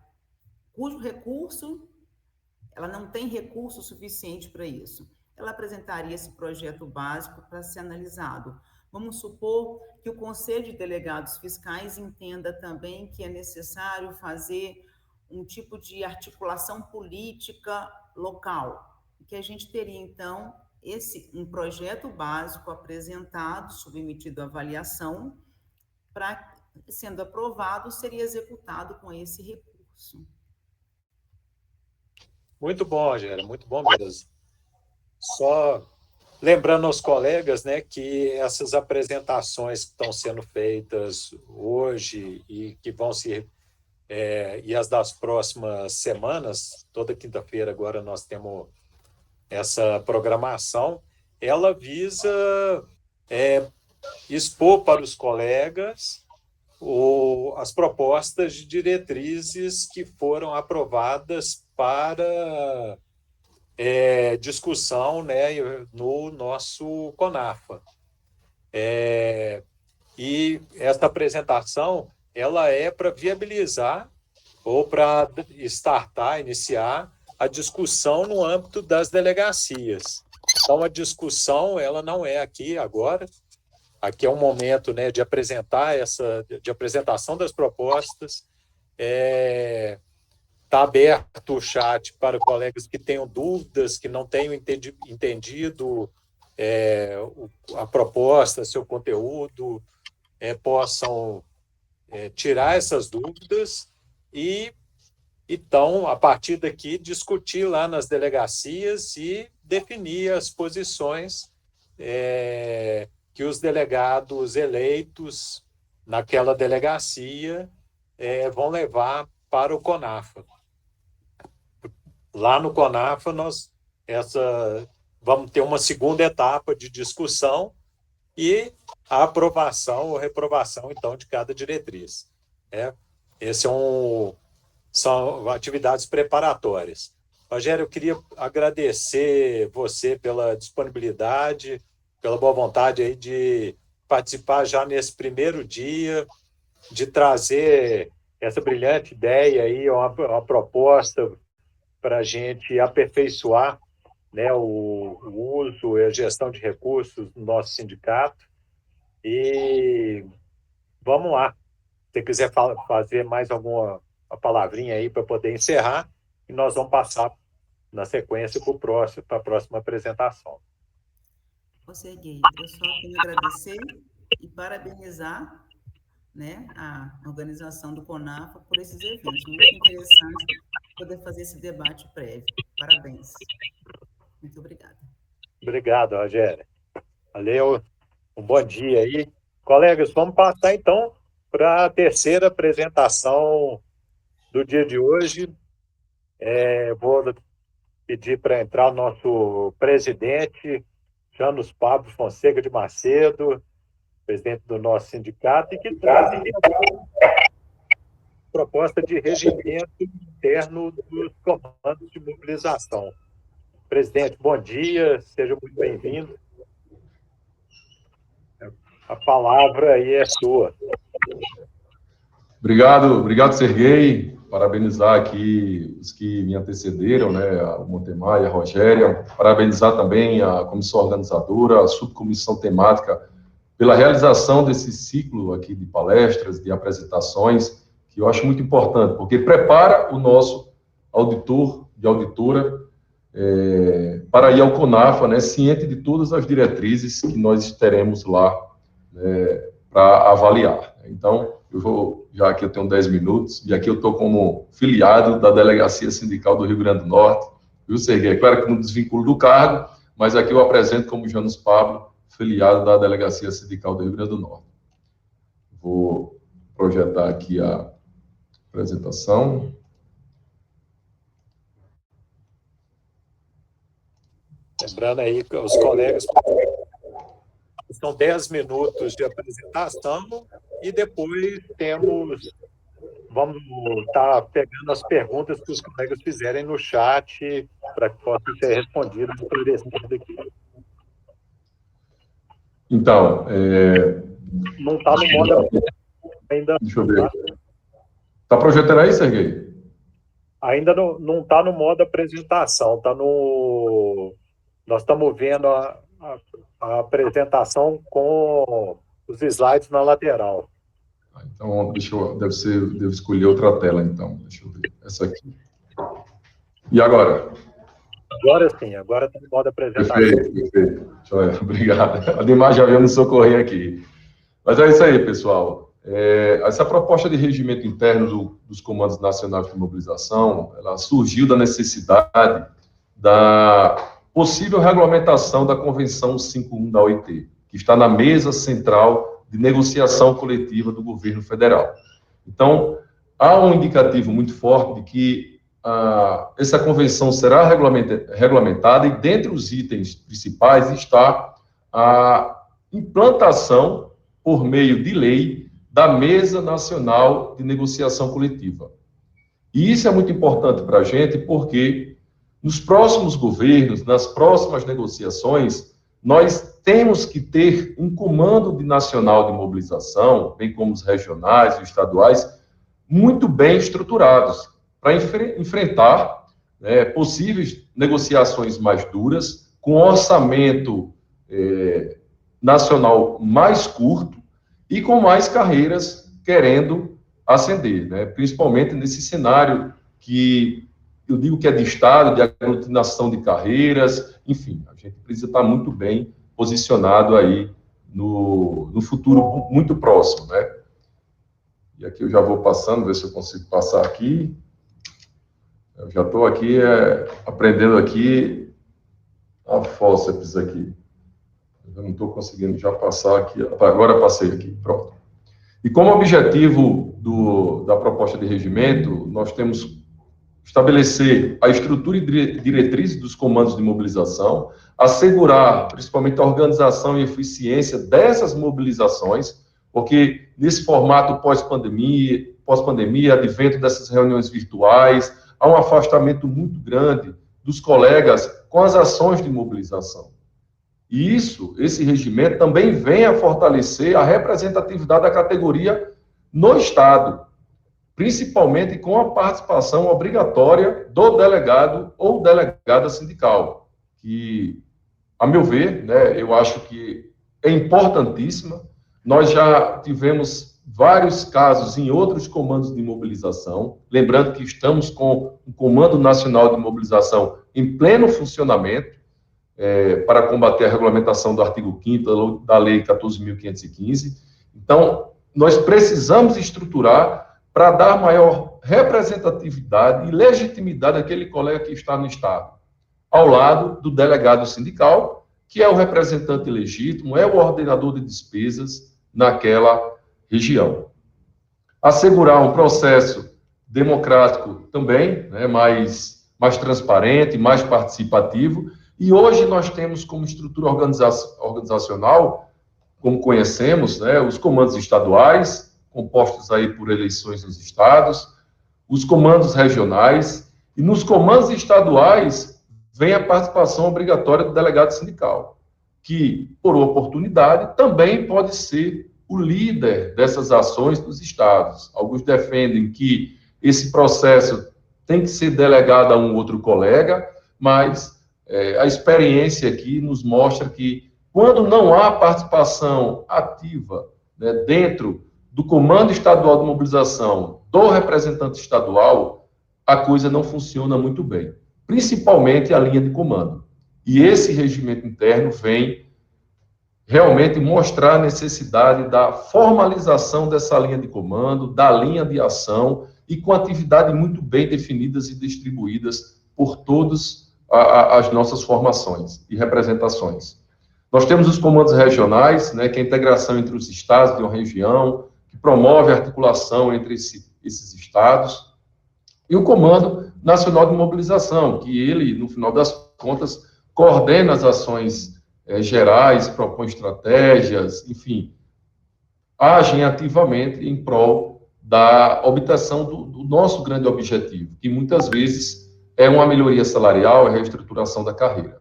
cujo recurso, ela não tem recurso suficiente para isso. Ela apresentaria esse projeto básico para ser analisado. Vamos supor que o Conselho de Delegados Fiscais entenda também que é necessário fazer um tipo de articulação política local, que a gente teria, então, um projeto básico apresentado, submetido à avaliação, para, sendo aprovado, seria executado com esse recurso. Muito bom, Rogério, muito bom mesmo. Só lembrando aos colegas, né, que essas apresentações que estão sendo feitas hoje e que vão se... e as das próximas semanas, toda quinta-feira agora nós temos essa programação, ela visa expor para os colegas as propostas de diretrizes que foram aprovadas para discussão, né, no nosso CONAFA. E esta apresentação ela é para viabilizar ou para iniciar a discussão no âmbito das delegacias. Então, a discussão ela não é aqui agora. Aqui é um momento, né, de apresentação das propostas. Está aberto o chat para colegas que tenham dúvidas, que não tenham entendido a proposta, seu conteúdo, possam tirar essas dúvidas e, então, a partir daqui, discutir lá nas delegacias e definir as posições que os delegados eleitos naquela delegacia vão levar para o CONAFA. Lá no CONAFA, nós vamos ter uma segunda etapa de discussão e a aprovação ou reprovação, então, de cada diretriz. São atividades preparatórias. Rogério, eu queria agradecer você pela disponibilidade, pela boa vontade aí de participar já nesse primeiro dia, de trazer essa brilhante ideia aí, uma proposta para a gente aperfeiçoar, né, o uso e a gestão de recursos do nosso sindicato. E vamos lá. Se você quiser fazer mais alguma palavrinha aí para poder encerrar, e nós vamos passar na sequência para a próxima apresentação. Consegui. Eu só tenho a agradecer e parabenizar, né, a organização do CONAFA por esses eventos. Muito interessante poder fazer esse debate prévio. Parabéns. Muito obrigada. Obrigado, Rogério. Valeu. Um bom dia aí. Colegas, vamos passar, então, para a terceira apresentação do dia de hoje. Vou pedir para entrar o nosso presidente, Janus Pablo Fonseca de Macedo, presidente do nosso sindicato, e que traz a proposta de regimento interno dos comandos de mobilização. Presidente, bom dia, seja muito bem-vindo. A palavra aí é sua. Obrigado, Serguei. Parabenizar aqui os que me antecederam, né, a Montemar e a Rogéria. Parabenizar também a comissão organizadora, a subcomissão temática, pela realização desse ciclo aqui de palestras, de apresentações, que eu acho muito importante, porque prepara o nosso auditor e auditora para ir ao CONAFA, né, ciente de todas as diretrizes que nós teremos lá, né, para avaliar. Então, já que eu tenho 10 minutos, e aqui eu estou como filiado da Delegacia Sindical do Rio Grande do Norte, viu, Serguei? É claro que não desvinculo do cargo, mas aqui eu apresento como Janus Pablo, filiado da Delegacia Sindical do Rio Grande do Norte. Vou projetar aqui a apresentação. Lembrando aí que os colegas são 10 minutos de apresentação e depois vamos estar pegando as perguntas que os colegas fizerem no chat para que possam ser respondidas e esclarecidas aqui. Então, não está no modo ainda. Deixa eu ver. Está projetando aí, Serguei? Ainda não está no modo apresentação, está no. Nós estamos vendo a apresentação com os slides na lateral. Então, devo escolher outra tela, então. Deixa eu ver. Essa aqui. E agora? Agora sim, agora está no modo apresentação. Perfeito. Obrigado. A Dimar já veio me socorrer aqui. Mas é isso aí, pessoal. Essa proposta de regimento interno dos Comandos Nacionais de Mobilização, ela surgiu da necessidade da possível regulamentação da Convenção 51 da OIT, que está na mesa central de negociação coletiva do governo federal. Então, há um indicativo muito forte de que essa convenção será regulamentada e, dentre os itens principais, está a implantação, por meio de lei, da Mesa Nacional de Negociação Coletiva. E isso é muito importante para a gente, porque nos próximos governos, nas próximas negociações, nós temos que ter um comando nacional de mobilização, bem como os regionais e estaduais, muito bem estruturados, para enfrentar possíveis negociações mais duras, com orçamento nacional mais curto e com mais carreiras querendo ascender, né? Principalmente nesse cenário que eu digo que é de Estado, de aglutinação de carreiras, enfim, a gente precisa estar muito bem posicionado aí no futuro muito próximo, né? E aqui eu já vou passando, ver se eu consigo passar aqui. Eu já estou aqui aprendendo aqui a fórceps aqui. Eu não estou conseguindo já passar aqui. Agora passei aqui, pronto. E como objetivo da proposta de regimento, nós temos estabelecer a estrutura e diretrizes dos comandos de mobilização, assegurar, principalmente, a organização e eficiência dessas mobilizações, porque nesse formato pós-pandemia, advento dessas reuniões virtuais, há um afastamento muito grande dos colegas com as ações de mobilização. E esse regimento também vem a fortalecer a representatividade da categoria no Estado, principalmente com a participação obrigatória do delegado ou delegada sindical, que, a meu ver, né, eu acho que é importantíssima. Nós já tivemos vários casos em outros comandos de mobilização, lembrando que estamos com o Comando Nacional de Mobilização em pleno funcionamento, para combater a regulamentação do artigo 5º da Lei 14.515. Então, nós precisamos estruturar para dar maior representatividade e legitimidade àquele colega que está no Estado, ao lado do delegado sindical, que é o representante legítimo, é o ordenador de despesas naquela região. Assegurar um processo democrático também, né, mais transparente, mais participativo. E hoje nós temos como estrutura organizacional, como conhecemos, né, os comandos estaduais, compostos aí por eleições nos estados, os comandos regionais, e nos comandos estaduais vem a participação obrigatória do delegado sindical, que, por oportunidade, também pode ser o líder dessas ações dos estados. Alguns defendem que esse processo tem que ser delegado a um outro colega, mas a experiência aqui nos mostra que, quando não há participação ativa, né, dentro do Comando Estadual de Mobilização do representante estadual, a coisa não funciona muito bem, principalmente a linha de comando. E esse regimento interno vem realmente mostrar a necessidade da formalização dessa linha de comando, da linha de ação, e com atividades muito bem definidas e distribuídas por todas as nossas formações e representações. Nós temos os comandos regionais, né, que é a integração entre os estados de uma região, que promove a articulação entre esses estados, e o Comando Nacional de Mobilização, que ele, no final das contas, coordena as ações gerais, propõe estratégias, enfim, agem ativamente em prol da obtenção do nosso grande objetivo, que muitas vezes é uma melhoria salarial, é a reestruturação da carreira.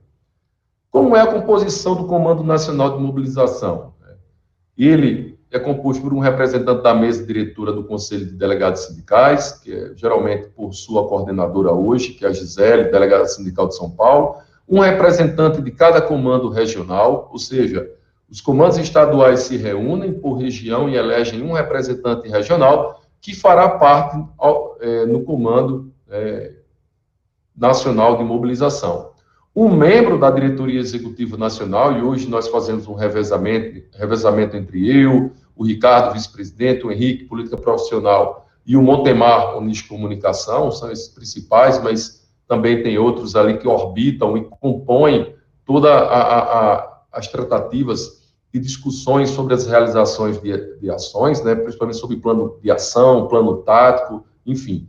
Como é a composição do Comando Nacional de Mobilização? Ele é composto por um representante da mesa diretora do Conselho de Delegados Sindicais, que é geralmente por sua coordenadora hoje, que é a Gisele, delegada sindical de São Paulo, um representante de cada comando regional, ou seja, os comandos estaduais se reúnem por região e elegem um representante regional que fará parte no Comando Nacional de Mobilização. Um membro da Diretoria Executiva Nacional, e hoje nós fazemos um revezamento entre eu, o Ricardo, vice-presidente, o Henrique, política profissional, e o Montemar, o nicho de comunicação, são esses principais, mas também tem outros ali que orbitam e compõem todas as tratativas e discussões sobre as realizações de ações, né, principalmente sobre plano de ação, plano tático, enfim.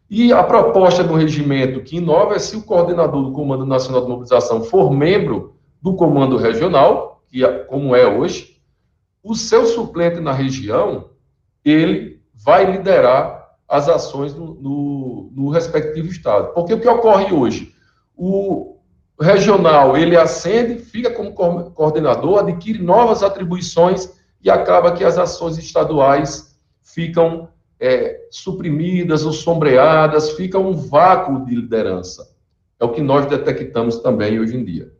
E a proposta do regimento que inova é se o coordenador do Comando Nacional de Mobilização for membro do Comando Regional, que como é hoje, o seu suplente na região, ele vai liderar as ações no respectivo estado. Porque o que ocorre hoje? O regional, ele ascende, fica como coordenador, adquire novas atribuições e acaba que as ações estaduais ficam suprimidas ou sombreadas, fica um vácuo de liderança. É o que nós detectamos também hoje em dia.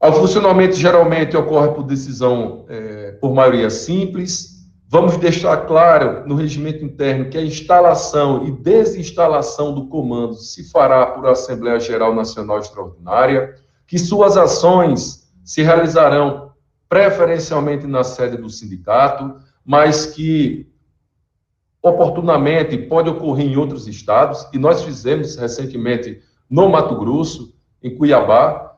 O funcionamento geralmente ocorre por decisão por maioria simples. Vamos deixar claro no regimento interno que a instalação e desinstalação do comando se fará por Assembleia Geral Nacional Extraordinária, que suas ações se realizarão preferencialmente na sede do sindicato, mas que oportunamente pode ocorrer em outros estados, e nós fizemos recentemente no Mato Grosso, em Cuiabá,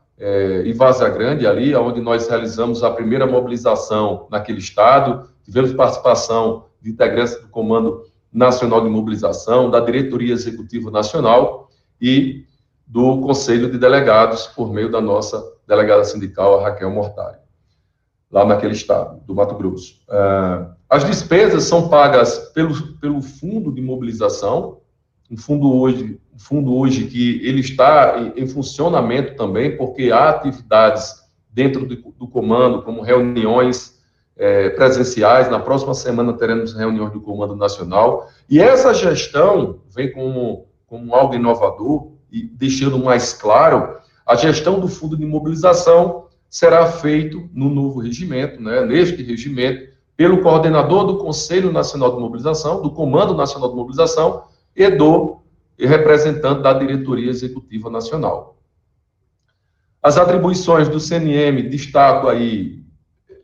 e Várzea Grande, ali, onde nós realizamos a primeira mobilização naquele estado, tivemos participação de integrantes do Comando Nacional de Mobilização, da Diretoria Executiva Nacional e do Conselho de Delegados, por meio da nossa delegada sindical, a Raquel Mortari, lá naquele estado, do Mato Grosso. As despesas são pagas pelo Fundo de Mobilização, um fundo hoje que ele está em funcionamento também, porque há atividades dentro do comando, como reuniões presenciais. Na próxima semana teremos reuniões do Comando Nacional, e essa gestão vem como algo inovador, e deixando mais claro, a gestão do Fundo de Mobilização será feito no novo regimento, né, neste regimento, pelo coordenador do Conselho Nacional de Mobilização, do Comando Nacional de Mobilização, e representante da Diretoria Executiva Nacional. As atribuições do CNM, destaco aí,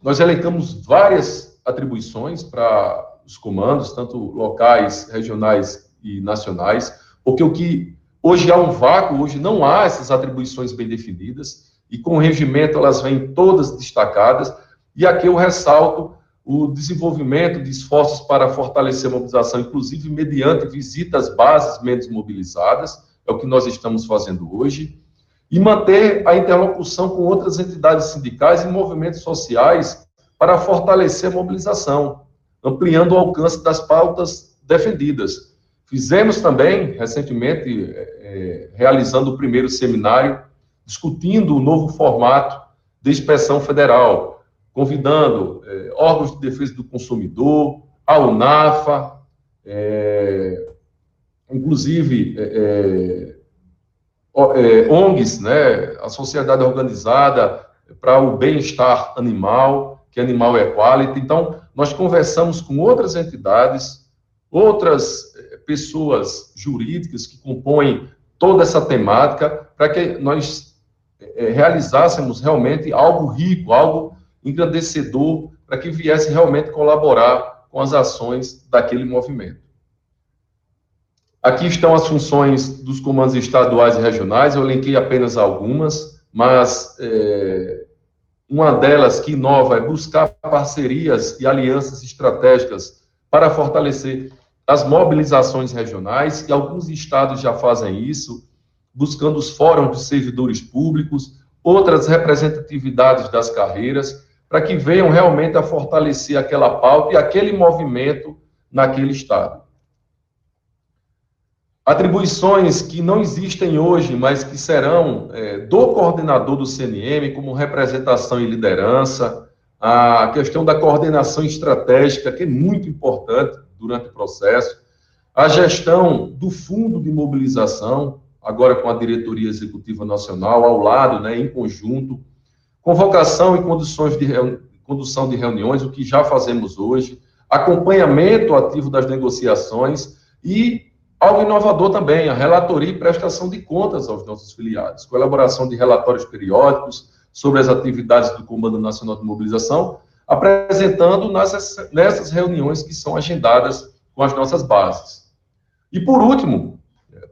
nós elencamos várias atribuições para os comandos, tanto locais, regionais e nacionais, porque o que hoje há um vácuo, hoje não há essas atribuições bem definidas, e com o regimento elas vêm todas destacadas, e aqui eu ressalto o desenvolvimento de esforços para fortalecer a mobilização, inclusive mediante visitas às bases menos mobilizadas, é o que nós estamos fazendo hoje, e manter a interlocução com outras entidades sindicais e movimentos sociais para fortalecer a mobilização, ampliando o alcance das pautas defendidas. Fizemos também, recentemente, realizando o primeiro seminário, discutindo o novo formato de inspeção federal, convidando órgãos de defesa do consumidor, a UNAFA, inclusive ONGs, né, a Sociedade Organizada para o Bem-Estar Animal, que Animal Equality. Então, nós conversamos com outras entidades, outras pessoas jurídicas que compõem toda essa temática, para que nós realizássemos realmente algo rico, algo engrandecedor, para que viesse realmente colaborar com as ações daquele movimento. Aqui estão as funções dos comandos estaduais e regionais, eu elenquei apenas algumas, mas uma delas que inova é buscar parcerias e alianças estratégicas para fortalecer as mobilizações regionais, e alguns estados já fazem isso, buscando os fóruns de servidores públicos, outras representatividades das carreiras, para que venham realmente a fortalecer aquela pauta e aquele movimento naquele estado. Atribuições que não existem hoje, mas que serão do coordenador do CNM, como representação e liderança, a questão da coordenação estratégica, que é muito importante durante o processo, a gestão do fundo de mobilização, agora com a Diretoria Executiva Nacional, ao lado, em conjunto, convocação e condução de reuniões, o que já fazemos hoje, acompanhamento ativo das negociações e algo inovador também, a relatoria e prestação de contas aos nossos filiados, com elaboração de relatórios periódicos sobre as atividades do Comando Nacional de Mobilização, apresentando nessas reuniões que são agendadas com as nossas bases. E, por último,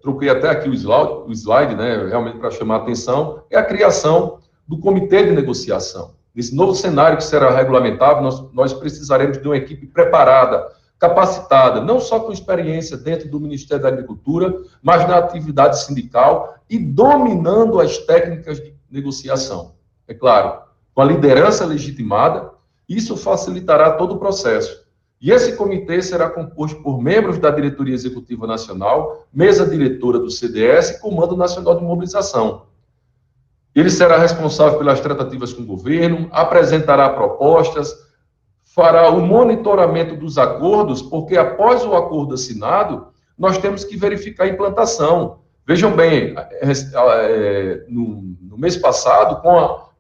troquei até aqui o slide, realmente para chamar a atenção, é a criação do Comitê de Negociação. Nesse novo cenário que será regulamentado, nós precisaremos de uma equipe preparada, capacitada, não só com experiência dentro do Ministério da Agricultura, mas na atividade sindical e dominando as técnicas de negociação. É claro, com a liderança legitimada, isso facilitará todo o processo. E esse comitê será composto por membros da Diretoria Executiva Nacional, mesa diretora do CDS e Comando Nacional de Mobilização. Ele será responsável pelas tratativas com o governo, apresentará propostas, fará o monitoramento dos acordos, porque após o acordo assinado, nós temos que verificar a implantação. Vejam bem, no mês passado,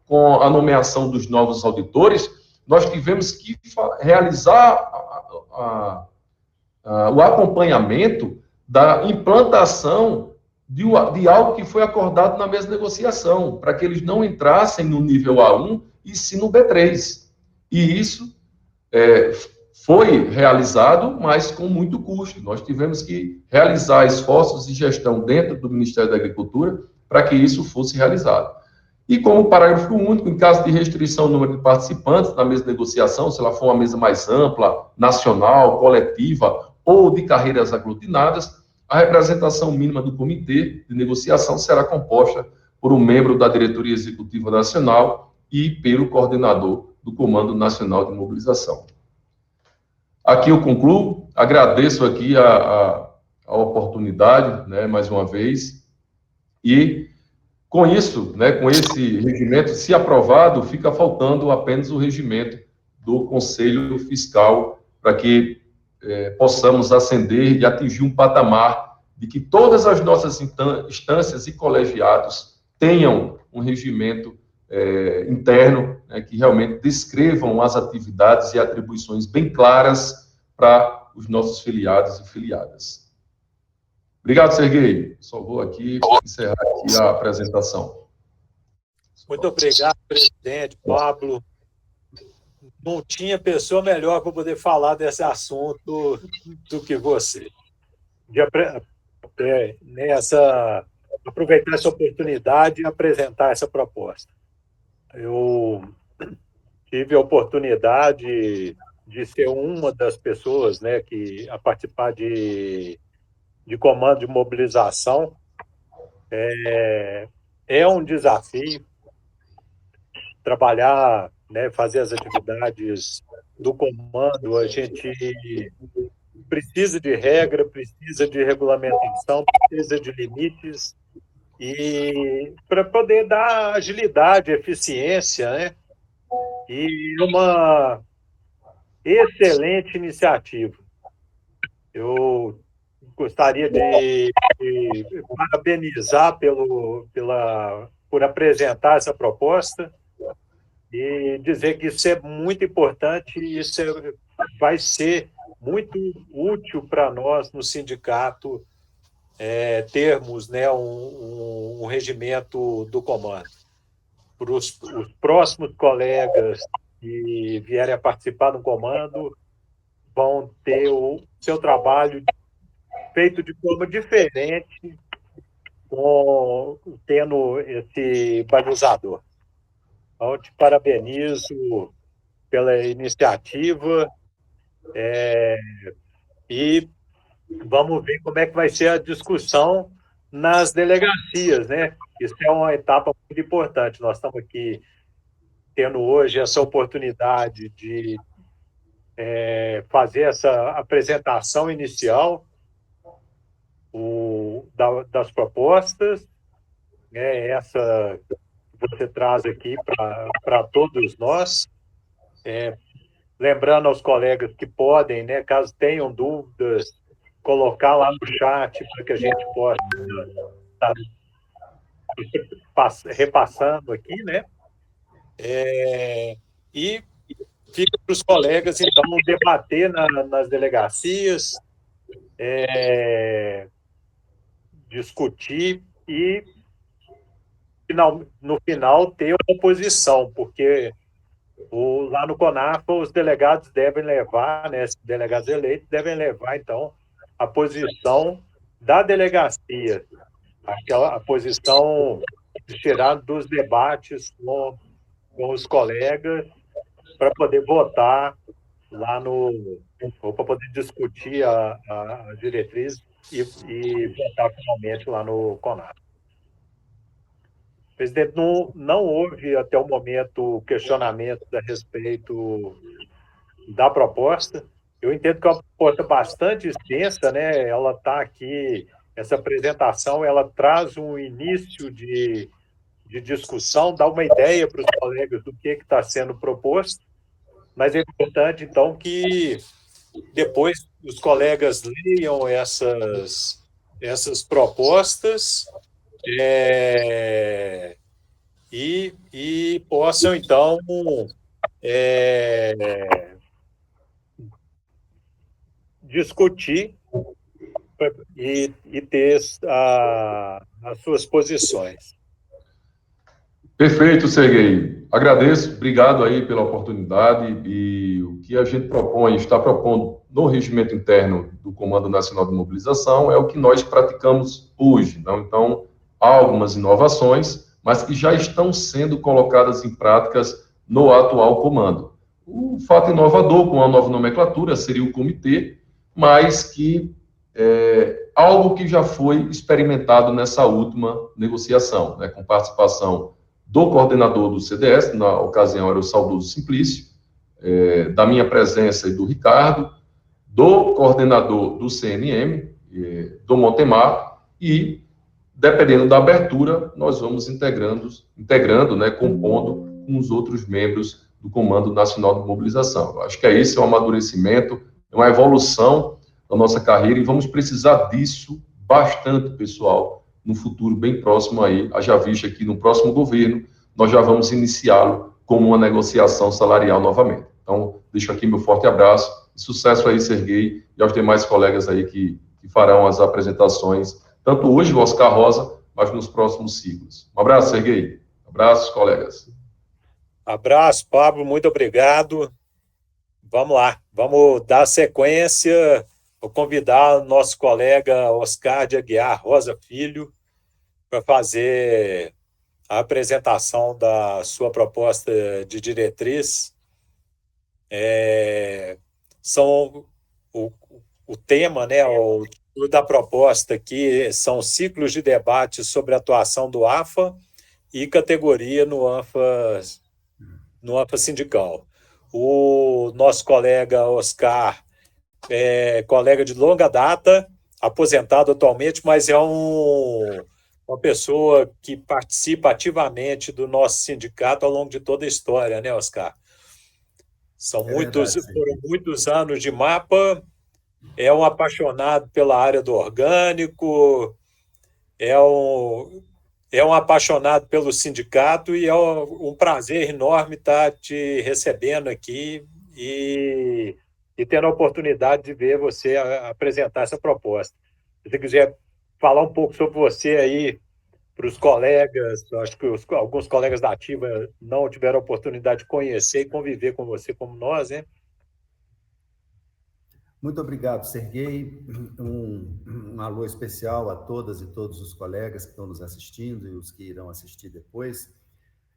com a nomeação dos novos auditores, nós tivemos que realizar o acompanhamento da implantação de algo que foi acordado na mesma negociação, para que eles não entrassem no nível A1 e sim no B3. E isso foi realizado, mas com muito custo. Nós tivemos que realizar esforços de gestão dentro do Ministério da Agricultura para que isso fosse realizado. E como parágrafo único, em caso de restrição ao número de participantes na mesa de negociação, se ela for uma mesa mais ampla, nacional, coletiva ou de carreiras aglutinadas, a representação mínima do comitê de negociação será composta por um membro da Diretoria Executiva Nacional e pelo coordenador do Comando Nacional de Mobilização. Aqui eu concluo, agradeço aqui a oportunidade, mais uma vez, e com isso, com esse regimento, se aprovado, fica faltando apenas o regimento do Conselho Fiscal para que possamos ascender e atingir um patamar de que todas as nossas instâncias e colegiados tenham um regimento interno, que realmente descrevam as atividades e atribuições bem claras para os nossos filiados e filiadas. Obrigado, Serguei. Só vou aqui encerrar aqui a apresentação. Muito obrigado, presidente Pablo. Não tinha pessoa melhor para poder falar desse assunto do que você. Aproveitar essa oportunidade e apresentar essa proposta. Eu tive a oportunidade de ser uma das pessoas a participar de comando de mobilização. É um desafio trabalhar, fazer as atividades do comando. A gente precisa de regra, precisa de regulamentação, precisa de limites, e para poder dar agilidade, eficiência, e uma excelente iniciativa. Eu gostaria de parabenizar por apresentar essa proposta e dizer que isso é muito importante e isso vai ser muito útil para nós no sindicato termos, né, um regimento do comando. Para os próximos colegas que vierem a participar do comando, vão ter o seu trabalho feito de forma diferente, tendo esse balizador. Então, te parabenizo pela iniciativa e vamos ver como é que vai ser a discussão nas delegacias, né? Isso é uma etapa muito importante. Nós estamos aqui tendo hoje essa oportunidade de fazer essa apresentação inicial das propostas, essa que você traz aqui para todos nós. Lembrando aos colegas que podem, né, caso tenham dúvidas, colocar lá no chat para que a gente possa estar repassando aqui, né? E fica para os colegas, então, debater nas delegacias, discutir e, no final, ter uma oposição, porque lá no CONAFA os delegados devem levar, né, os delegados eleitos devem levar, então, a posição da delegacia, a posição tirada dos debates com os colegas, para poder votar lá ou para poder discutir a diretriz e votar finalmente lá no CONAF. Presidente, não houve até o momento questionamento a respeito da proposta. Eu entendo que é uma proposta bastante extensa, né? Ela está aqui, essa apresentação, ela traz um início de discussão, dá uma ideia para os colegas do que está sendo proposto, mas é importante, então, que depois os colegas leiam essas propostas e possam, então, discutir e ter as suas posições. Perfeito, Serguei. Agradeço, obrigado aí pela oportunidade, e o que a gente está propondo no regimento interno do Comando Nacional de Mobilização é o que nós praticamos hoje. Então, há algumas inovações, mas que já estão sendo colocadas em práticas no atual comando. O fato inovador com a nova nomenclatura seria o comitê, mas que algo que já foi experimentado nessa última negociação, né, com participação do coordenador do CDS, na ocasião era o saudoso Simplício, da minha presença e do Ricardo, do coordenador do CNM, do Montemar, e, dependendo da abertura, nós vamos integrando, né, compondo com os outros membros do Comando Nacional de Mobilização. Eu acho que isso é um amadurecimento, é uma evolução da nossa carreira, e vamos precisar disso bastante, pessoal, no futuro bem próximo aí, haja vista que no próximo governo nós já vamos iniciá-lo como uma negociação salarial novamente. Então, deixo aqui meu forte abraço e sucesso aí, Serguei, e aos demais colegas aí que farão as apresentações, tanto hoje, o Oscar Rosa, mas nos próximos ciclos. Um abraço, Serguei. Abraços, colegas. Abraço, Pablo, muito obrigado. Vamos lá, vamos dar sequência. Vou convidar o nosso colega Oscar de Aguiar Rosa Filho para fazer a apresentação da sua proposta de diretriz. O tema, né, o título da proposta aqui são ciclos de debate sobre a atuação do AFA e categoria no AFA sindical. O nosso colega Oscar é colega de longa data, aposentado atualmente, mas é uma pessoa que participa ativamente do nosso sindicato ao longo de toda a história, né, Oscar? Foram muitos anos de mapa, é um apaixonado pela área do orgânico, é um apaixonado pelo sindicato, e é um prazer enorme estar te recebendo aqui e tendo a oportunidade de ver você apresentar essa proposta. Se você quiser falar um pouco sobre você aí para os colegas. Eu acho que alguns colegas da Ativa não tiveram a oportunidade de conhecer e conviver com você como nós, né? Muito obrigado, Serguei. Um alô especial a todas e todos os colegas que estão nos assistindo e os que irão assistir depois.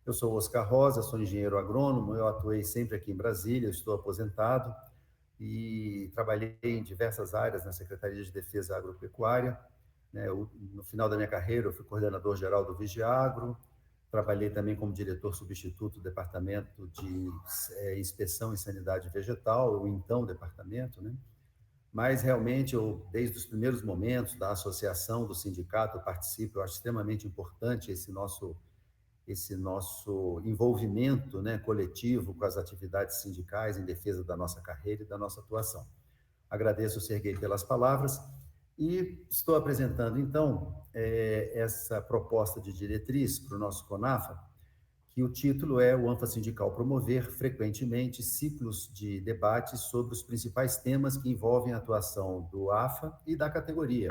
Eu sou Oscar Rosa, sou engenheiro agrônomo, eu atuei sempre aqui em Brasília, estou aposentado e trabalhei em diversas áreas na Secretaria de Defesa Agropecuária. No final da minha carreira, eu fui coordenador geral do Vigiagro, trabalhei também como diretor substituto do Departamento de Inspeção e Sanidade Vegetal, o então departamento, né? Mas realmente, desde os primeiros momentos da associação, do sindicato, eu participo, eu acho extremamente importante esse nosso envolvimento, né, coletivo com as atividades sindicais em defesa da nossa carreira e da nossa atuação. Agradeço, Serguei, pelas palavras e estou apresentando, então, essa proposta de diretriz para o nosso CONAFA, que o título é o ANFA Sindical promover frequentemente ciclos de debates sobre os principais temas que envolvem a atuação do AFA e da categoria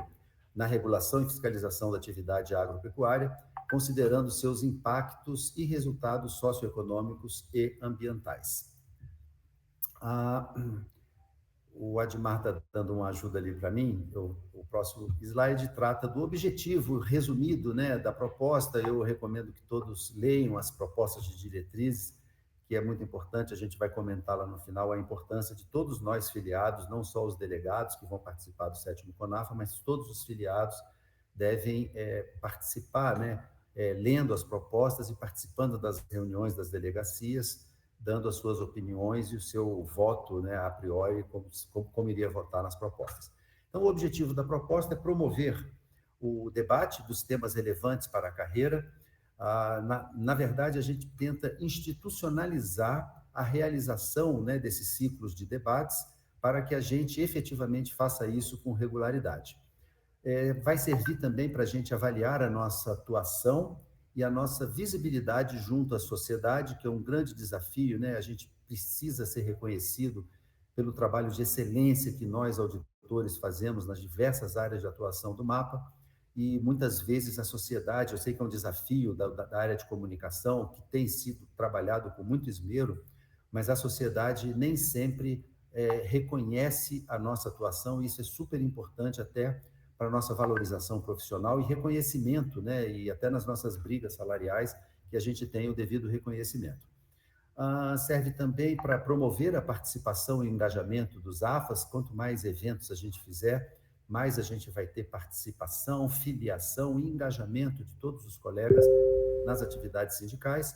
na regulação e fiscalização da atividade agropecuária, considerando seus impactos e resultados socioeconômicos e ambientais. O Admar está dando uma ajuda ali para mim. O próximo slide trata do objetivo resumido, né, da proposta. Eu recomendo que todos leiam as propostas de diretrizes, que é muito importante. A gente vai comentar lá no final a importância de todos nós filiados, não só os delegados que vão participar do 7º CONAFA, mas todos os filiados devem participar, né, lendo as propostas e participando das reuniões das delegacias, dando as suas opiniões e o seu voto, né, a priori, como iria votar nas propostas. Então, o objetivo da proposta é promover o debate dos temas relevantes para a carreira. Na verdade, a gente tenta institucionalizar a realização, né, desses ciclos de debates para que a gente efetivamente faça isso com regularidade. Vai servir também para a gente avaliar a nossa atuação e a nossa visibilidade junto à sociedade, que é um grande desafio, né? A gente precisa ser reconhecido pelo trabalho de excelência que nós, auditores, fazemos nas diversas áreas de atuação do MAPA, e muitas vezes a sociedade, eu sei que é um desafio da área de comunicação, que tem sido trabalhado com muito esmero, mas a sociedade nem sempre reconhece a nossa atuação, e isso é super importante até para a nossa valorização profissional e reconhecimento, né? E até nas nossas brigas salariais, que a gente tem o devido reconhecimento. Serve também para promover a participação e engajamento dos AFAs. Quanto mais eventos a gente fizer, mais a gente vai ter participação, filiação e engajamento de todos os colegas nas atividades sindicais.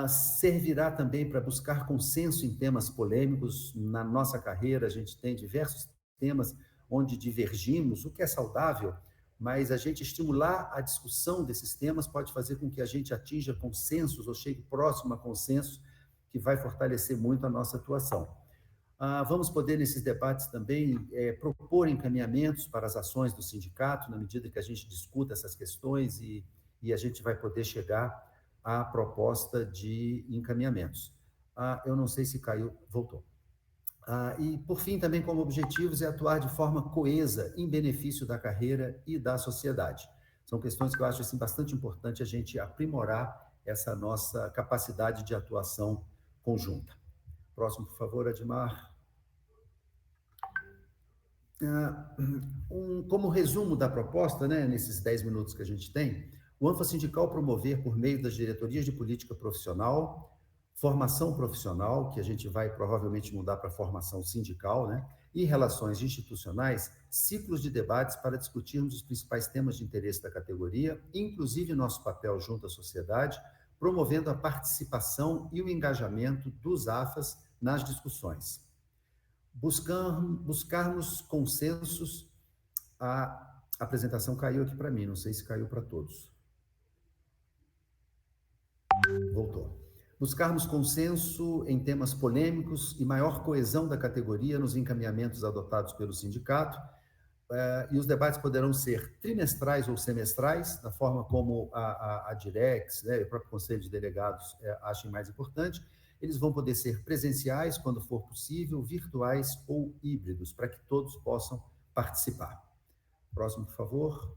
Servirá também para buscar consenso em temas polêmicos. Na nossa carreira, a gente tem diversos temas onde divergimos, o que é saudável, mas a gente estimular a discussão desses temas pode fazer com que a gente atinja consensos ou chegue próximo a consensos, que vai fortalecer muito a nossa atuação. Vamos poder, nesses debates também, propor encaminhamentos para as ações do sindicato, na medida que a gente discuta essas questões e a gente vai poder chegar à proposta de encaminhamentos. Eu não sei se caiu, voltou. E, por fim, também como objetivos é atuar de forma coesa em benefício da carreira e da sociedade. São questões que eu acho assim, bastante importante a gente aprimorar essa nossa capacidade de atuação conjunta. Próximo, por favor, Admar. Como resumo da proposta, né, nesses 10 minutos que a gente tem, o ANFA Sindical promover, por meio das diretorias de política profissional, formação profissional, que a gente vai provavelmente mudar para formação sindical, né? E relações institucionais, ciclos de debates para discutirmos os principais temas de interesse da categoria, inclusive nosso papel junto à sociedade, promovendo a participação e o engajamento dos AFAs nas discussões. Buscarmos consensos. A apresentação caiu aqui para mim, não sei se caiu para todos. Voltou. Buscarmos consenso em temas polêmicos e maior coesão da categoria nos encaminhamentos adotados pelo sindicato, e os debates poderão ser trimestrais ou semestrais, da forma como a Direx, né, e o próprio Conselho de Delegados achem mais importante. Eles vão poder ser presenciais, quando for possível, virtuais ou híbridos, para que todos possam participar. Próximo, por favor.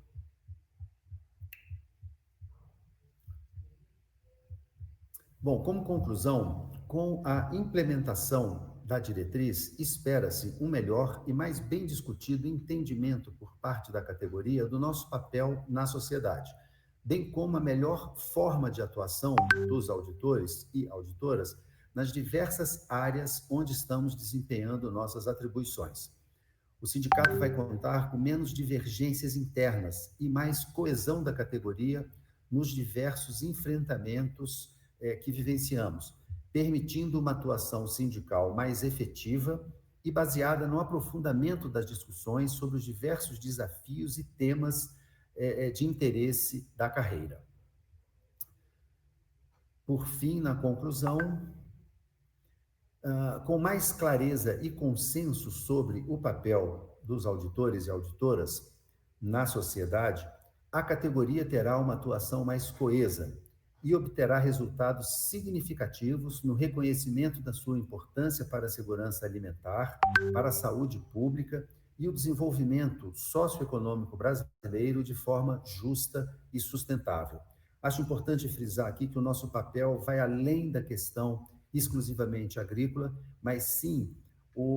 Bom, como conclusão, com a implementação da diretriz, espera-se um melhor e mais bem discutido entendimento por parte da categoria do nosso papel na sociedade, bem como a melhor forma de atuação dos auditores e auditoras nas diversas áreas onde estamos desempenhando nossas atribuições. O sindicato vai contar com menos divergências internas e mais coesão da categoria nos diversos enfrentamentos que vivenciamos, permitindo uma atuação sindical mais efetiva e baseada no aprofundamento das discussões sobre os diversos desafios e temas de interesse da carreira. Por fim, na conclusão, com mais clareza e consenso sobre o papel dos auditores e auditoras na sociedade, a categoria terá uma atuação mais coesa e obterá resultados significativos no reconhecimento da sua importância para a segurança alimentar, para a saúde pública e o desenvolvimento socioeconômico brasileiro de forma justa e sustentável. Acho importante frisar aqui que o nosso papel vai além da questão exclusivamente agrícola, mas sim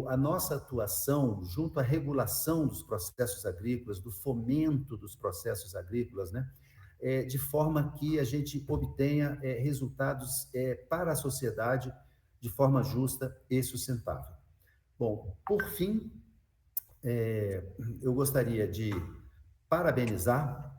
a nossa atuação junto à regulação dos processos agrícolas, do fomento dos processos agrícolas, né? De forma que a gente obtenha resultados para a sociedade de forma justa e sustentável. Bom, por fim, eu gostaria de parabenizar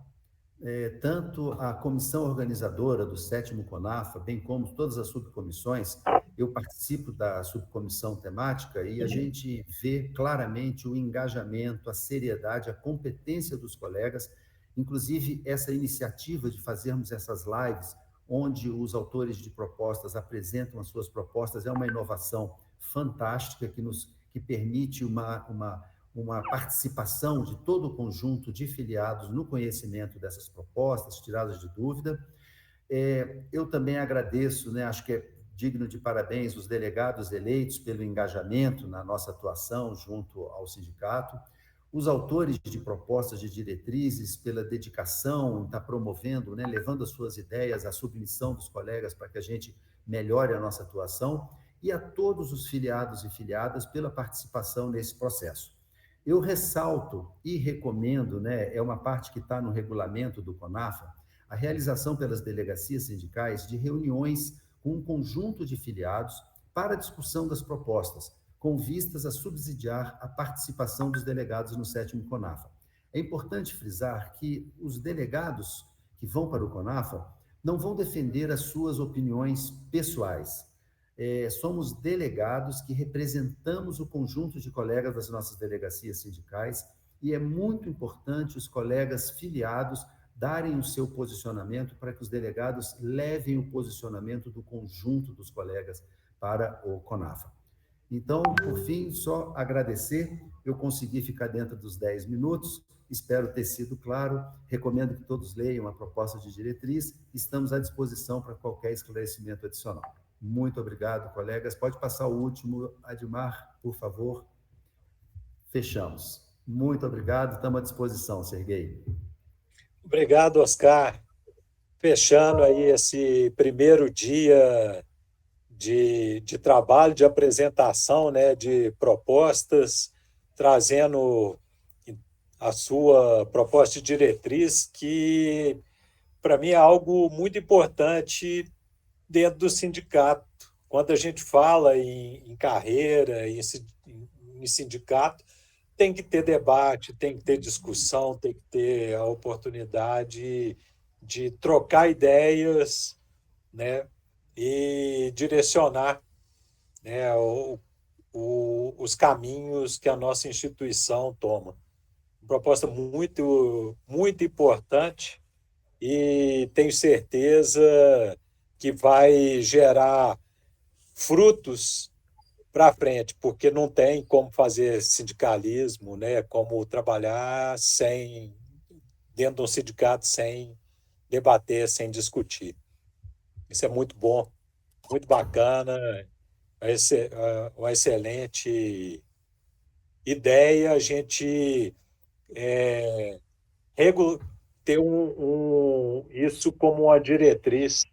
tanto a comissão organizadora do 7º CONAFA, bem como todas as subcomissões. Eu participo da subcomissão temática e a gente vê claramente o engajamento, a seriedade, a competência dos colegas. Inclusive, essa iniciativa de fazermos essas lives, onde os autores de propostas apresentam as suas propostas, é uma inovação fantástica que permite uma participação de todo o conjunto de filiados no conhecimento dessas propostas, tiradas de dúvida. Eu também agradeço, né, acho que é digno de parabéns os delegados eleitos pelo engajamento na nossa atuação junto ao sindicato, os autores de propostas de diretrizes pela dedicação em estar promovendo, né, levando as suas ideias à submissão dos colegas para que a gente melhore a nossa atuação, e a todos os filiados e filiadas pela participação nesse processo. Eu ressalto e recomendo, né, é uma parte que está no regulamento do CONAFA, a realização pelas delegacias sindicais de reuniões com um conjunto de filiados para a discussão das propostas, com vistas a subsidiar a participação dos delegados no 7º CONAFA. É importante frisar que os delegados que vão para o CONAFA não vão defender as suas opiniões pessoais. Somos delegados que representamos o conjunto de colegas das nossas delegacias sindicais e é muito importante os colegas filiados darem o seu posicionamento para que os delegados levem o posicionamento do conjunto dos colegas para o CONAFA. Então, por fim, só agradecer. Eu consegui ficar dentro dos 10 minutos, espero ter sido claro. Recomendo que todos leiam a proposta de diretriz. Estamos à disposição para qualquer esclarecimento adicional. Muito obrigado, colegas. Pode passar o último, Admar, por favor. Fechamos. Muito obrigado. Estamos à disposição, Serguei. Obrigado, Oscar. Fechando aí esse primeiro dia de trabalho, de apresentação, né, de propostas, trazendo a sua proposta de diretriz, que, para mim, é algo muito importante dentro do sindicato. Quando a gente fala em carreira, em sindicato, tem que ter debate, tem que ter discussão, tem que ter a oportunidade de trocar ideias, né, e direcionar, né, os caminhos que a nossa instituição toma. Uma proposta muito, muito importante e tenho certeza que vai gerar frutos para frente, porque não tem como fazer sindicalismo, né, como trabalhar dentro de um sindicato sem debater, sem discutir. Isso é muito bom, muito bacana, uma excelente ideia a gente ter isso como uma diretriz,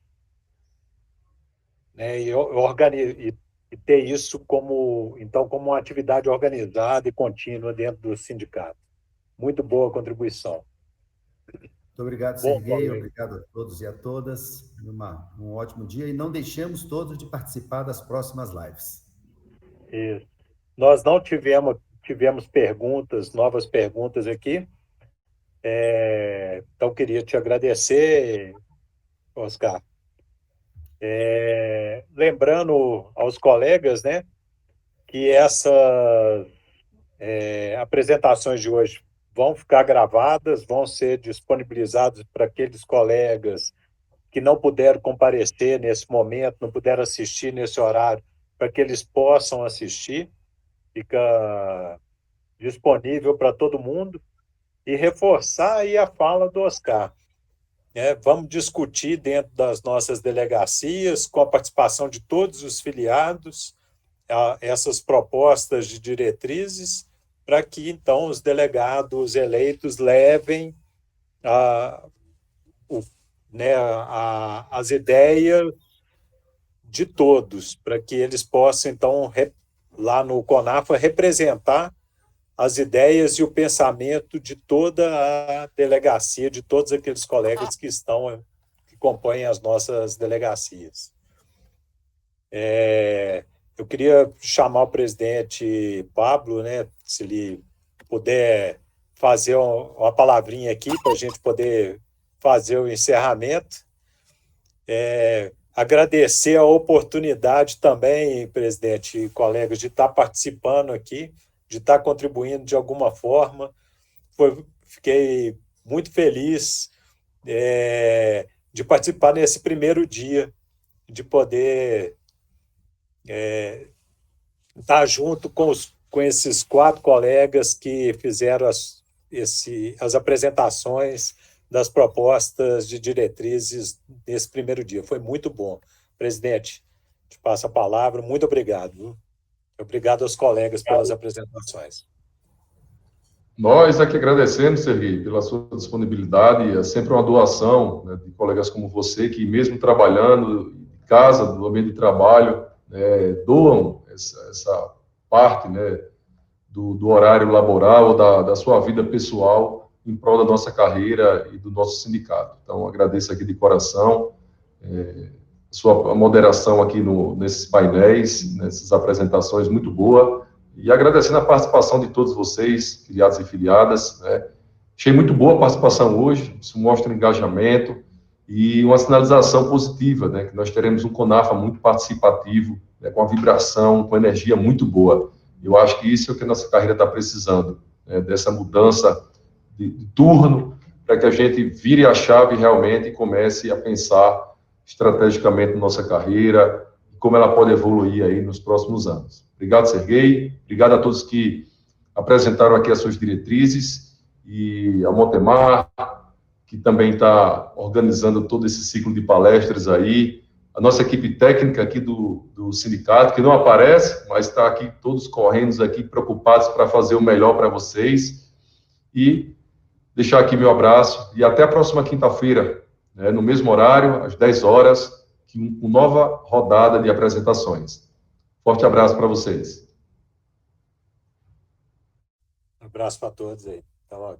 né, e ter isso como uma atividade organizada e contínua dentro do sindicato. Muito boa contribuição. Muito obrigado, Serguei. Obrigado a todos e a todas. Um ótimo dia. E não deixemos todos de participar das próximas lives. Isso. Nós não tivemos perguntas, novas perguntas aqui. Então, queria te agradecer, Oscar. Lembrando aos colegas, né, que essas apresentações de hoje vão ficar gravadas, vão ser disponibilizadas para aqueles colegas que não puderam comparecer nesse momento, não puderam assistir nesse horário, para que eles possam assistir. Fica disponível para todo mundo. E reforçar aí a fala do Oscar. Vamos discutir dentro das nossas delegacias, com a participação de todos os filiados, essas propostas de diretrizes, para que, então, os delegados eleitos levem as ideias de todos, para que eles possam, então, lá no CONAFA, representar as ideias e o pensamento de toda a delegacia, de todos aqueles colegas que compõem as nossas delegacias. Eu queria chamar o presidente Pablo, né, se ele puder fazer uma palavrinha aqui para a gente poder fazer o encerramento. Agradecer a oportunidade também, presidente e colegas, de estar participando aqui, de estar contribuindo de alguma forma. Fiquei muito feliz de participar nesse primeiro dia, de poder estar junto com esses 4 colegas que fizeram as apresentações das propostas de diretrizes nesse primeiro dia. Foi muito bom. Presidente, te passo a palavra. Muito obrigado. Viu? Obrigado aos colegas pelas apresentações. Nós aqui agradecemos, Serguei, pela sua disponibilidade. É sempre uma doação, né, de colegas como você, que mesmo trabalhando em casa, no ambiente de trabalho, doam essa parte, né, do horário laboral, da sua vida pessoal, em prol da nossa carreira e do nosso sindicato. Então, agradeço aqui de coração sua moderação aqui nesses painéis, nessas apresentações, muito boa, e agradecendo a participação de todos vocês, filiados e filiadas, né? Achei muito boa a participação hoje, isso mostra um engajamento e uma sinalização positiva, né? Que nós teremos um CONAFA muito participativo, né? Com a vibração, com energia muito boa. Eu acho que isso é o que a nossa carreira está precisando, né? Dessa mudança de turno, para que a gente vire a chave realmente e comece a pensar estrategicamente na nossa carreira e como ela pode evoluir aí nos próximos anos. Obrigado, Serguei. Obrigado a todos que apresentaram aqui as suas diretrizes e ao Montemar, que também está organizando todo esse ciclo de palestras aí, a nossa equipe técnica aqui do sindicato, que não aparece, mas está aqui todos correndo aqui, preocupados para fazer o melhor para vocês. E deixar aqui meu abraço e até a próxima quinta-feira, né, no mesmo horário, às 10 horas, com nova rodada de apresentações. Forte abraço para vocês. Um abraço para todos aí. Até logo.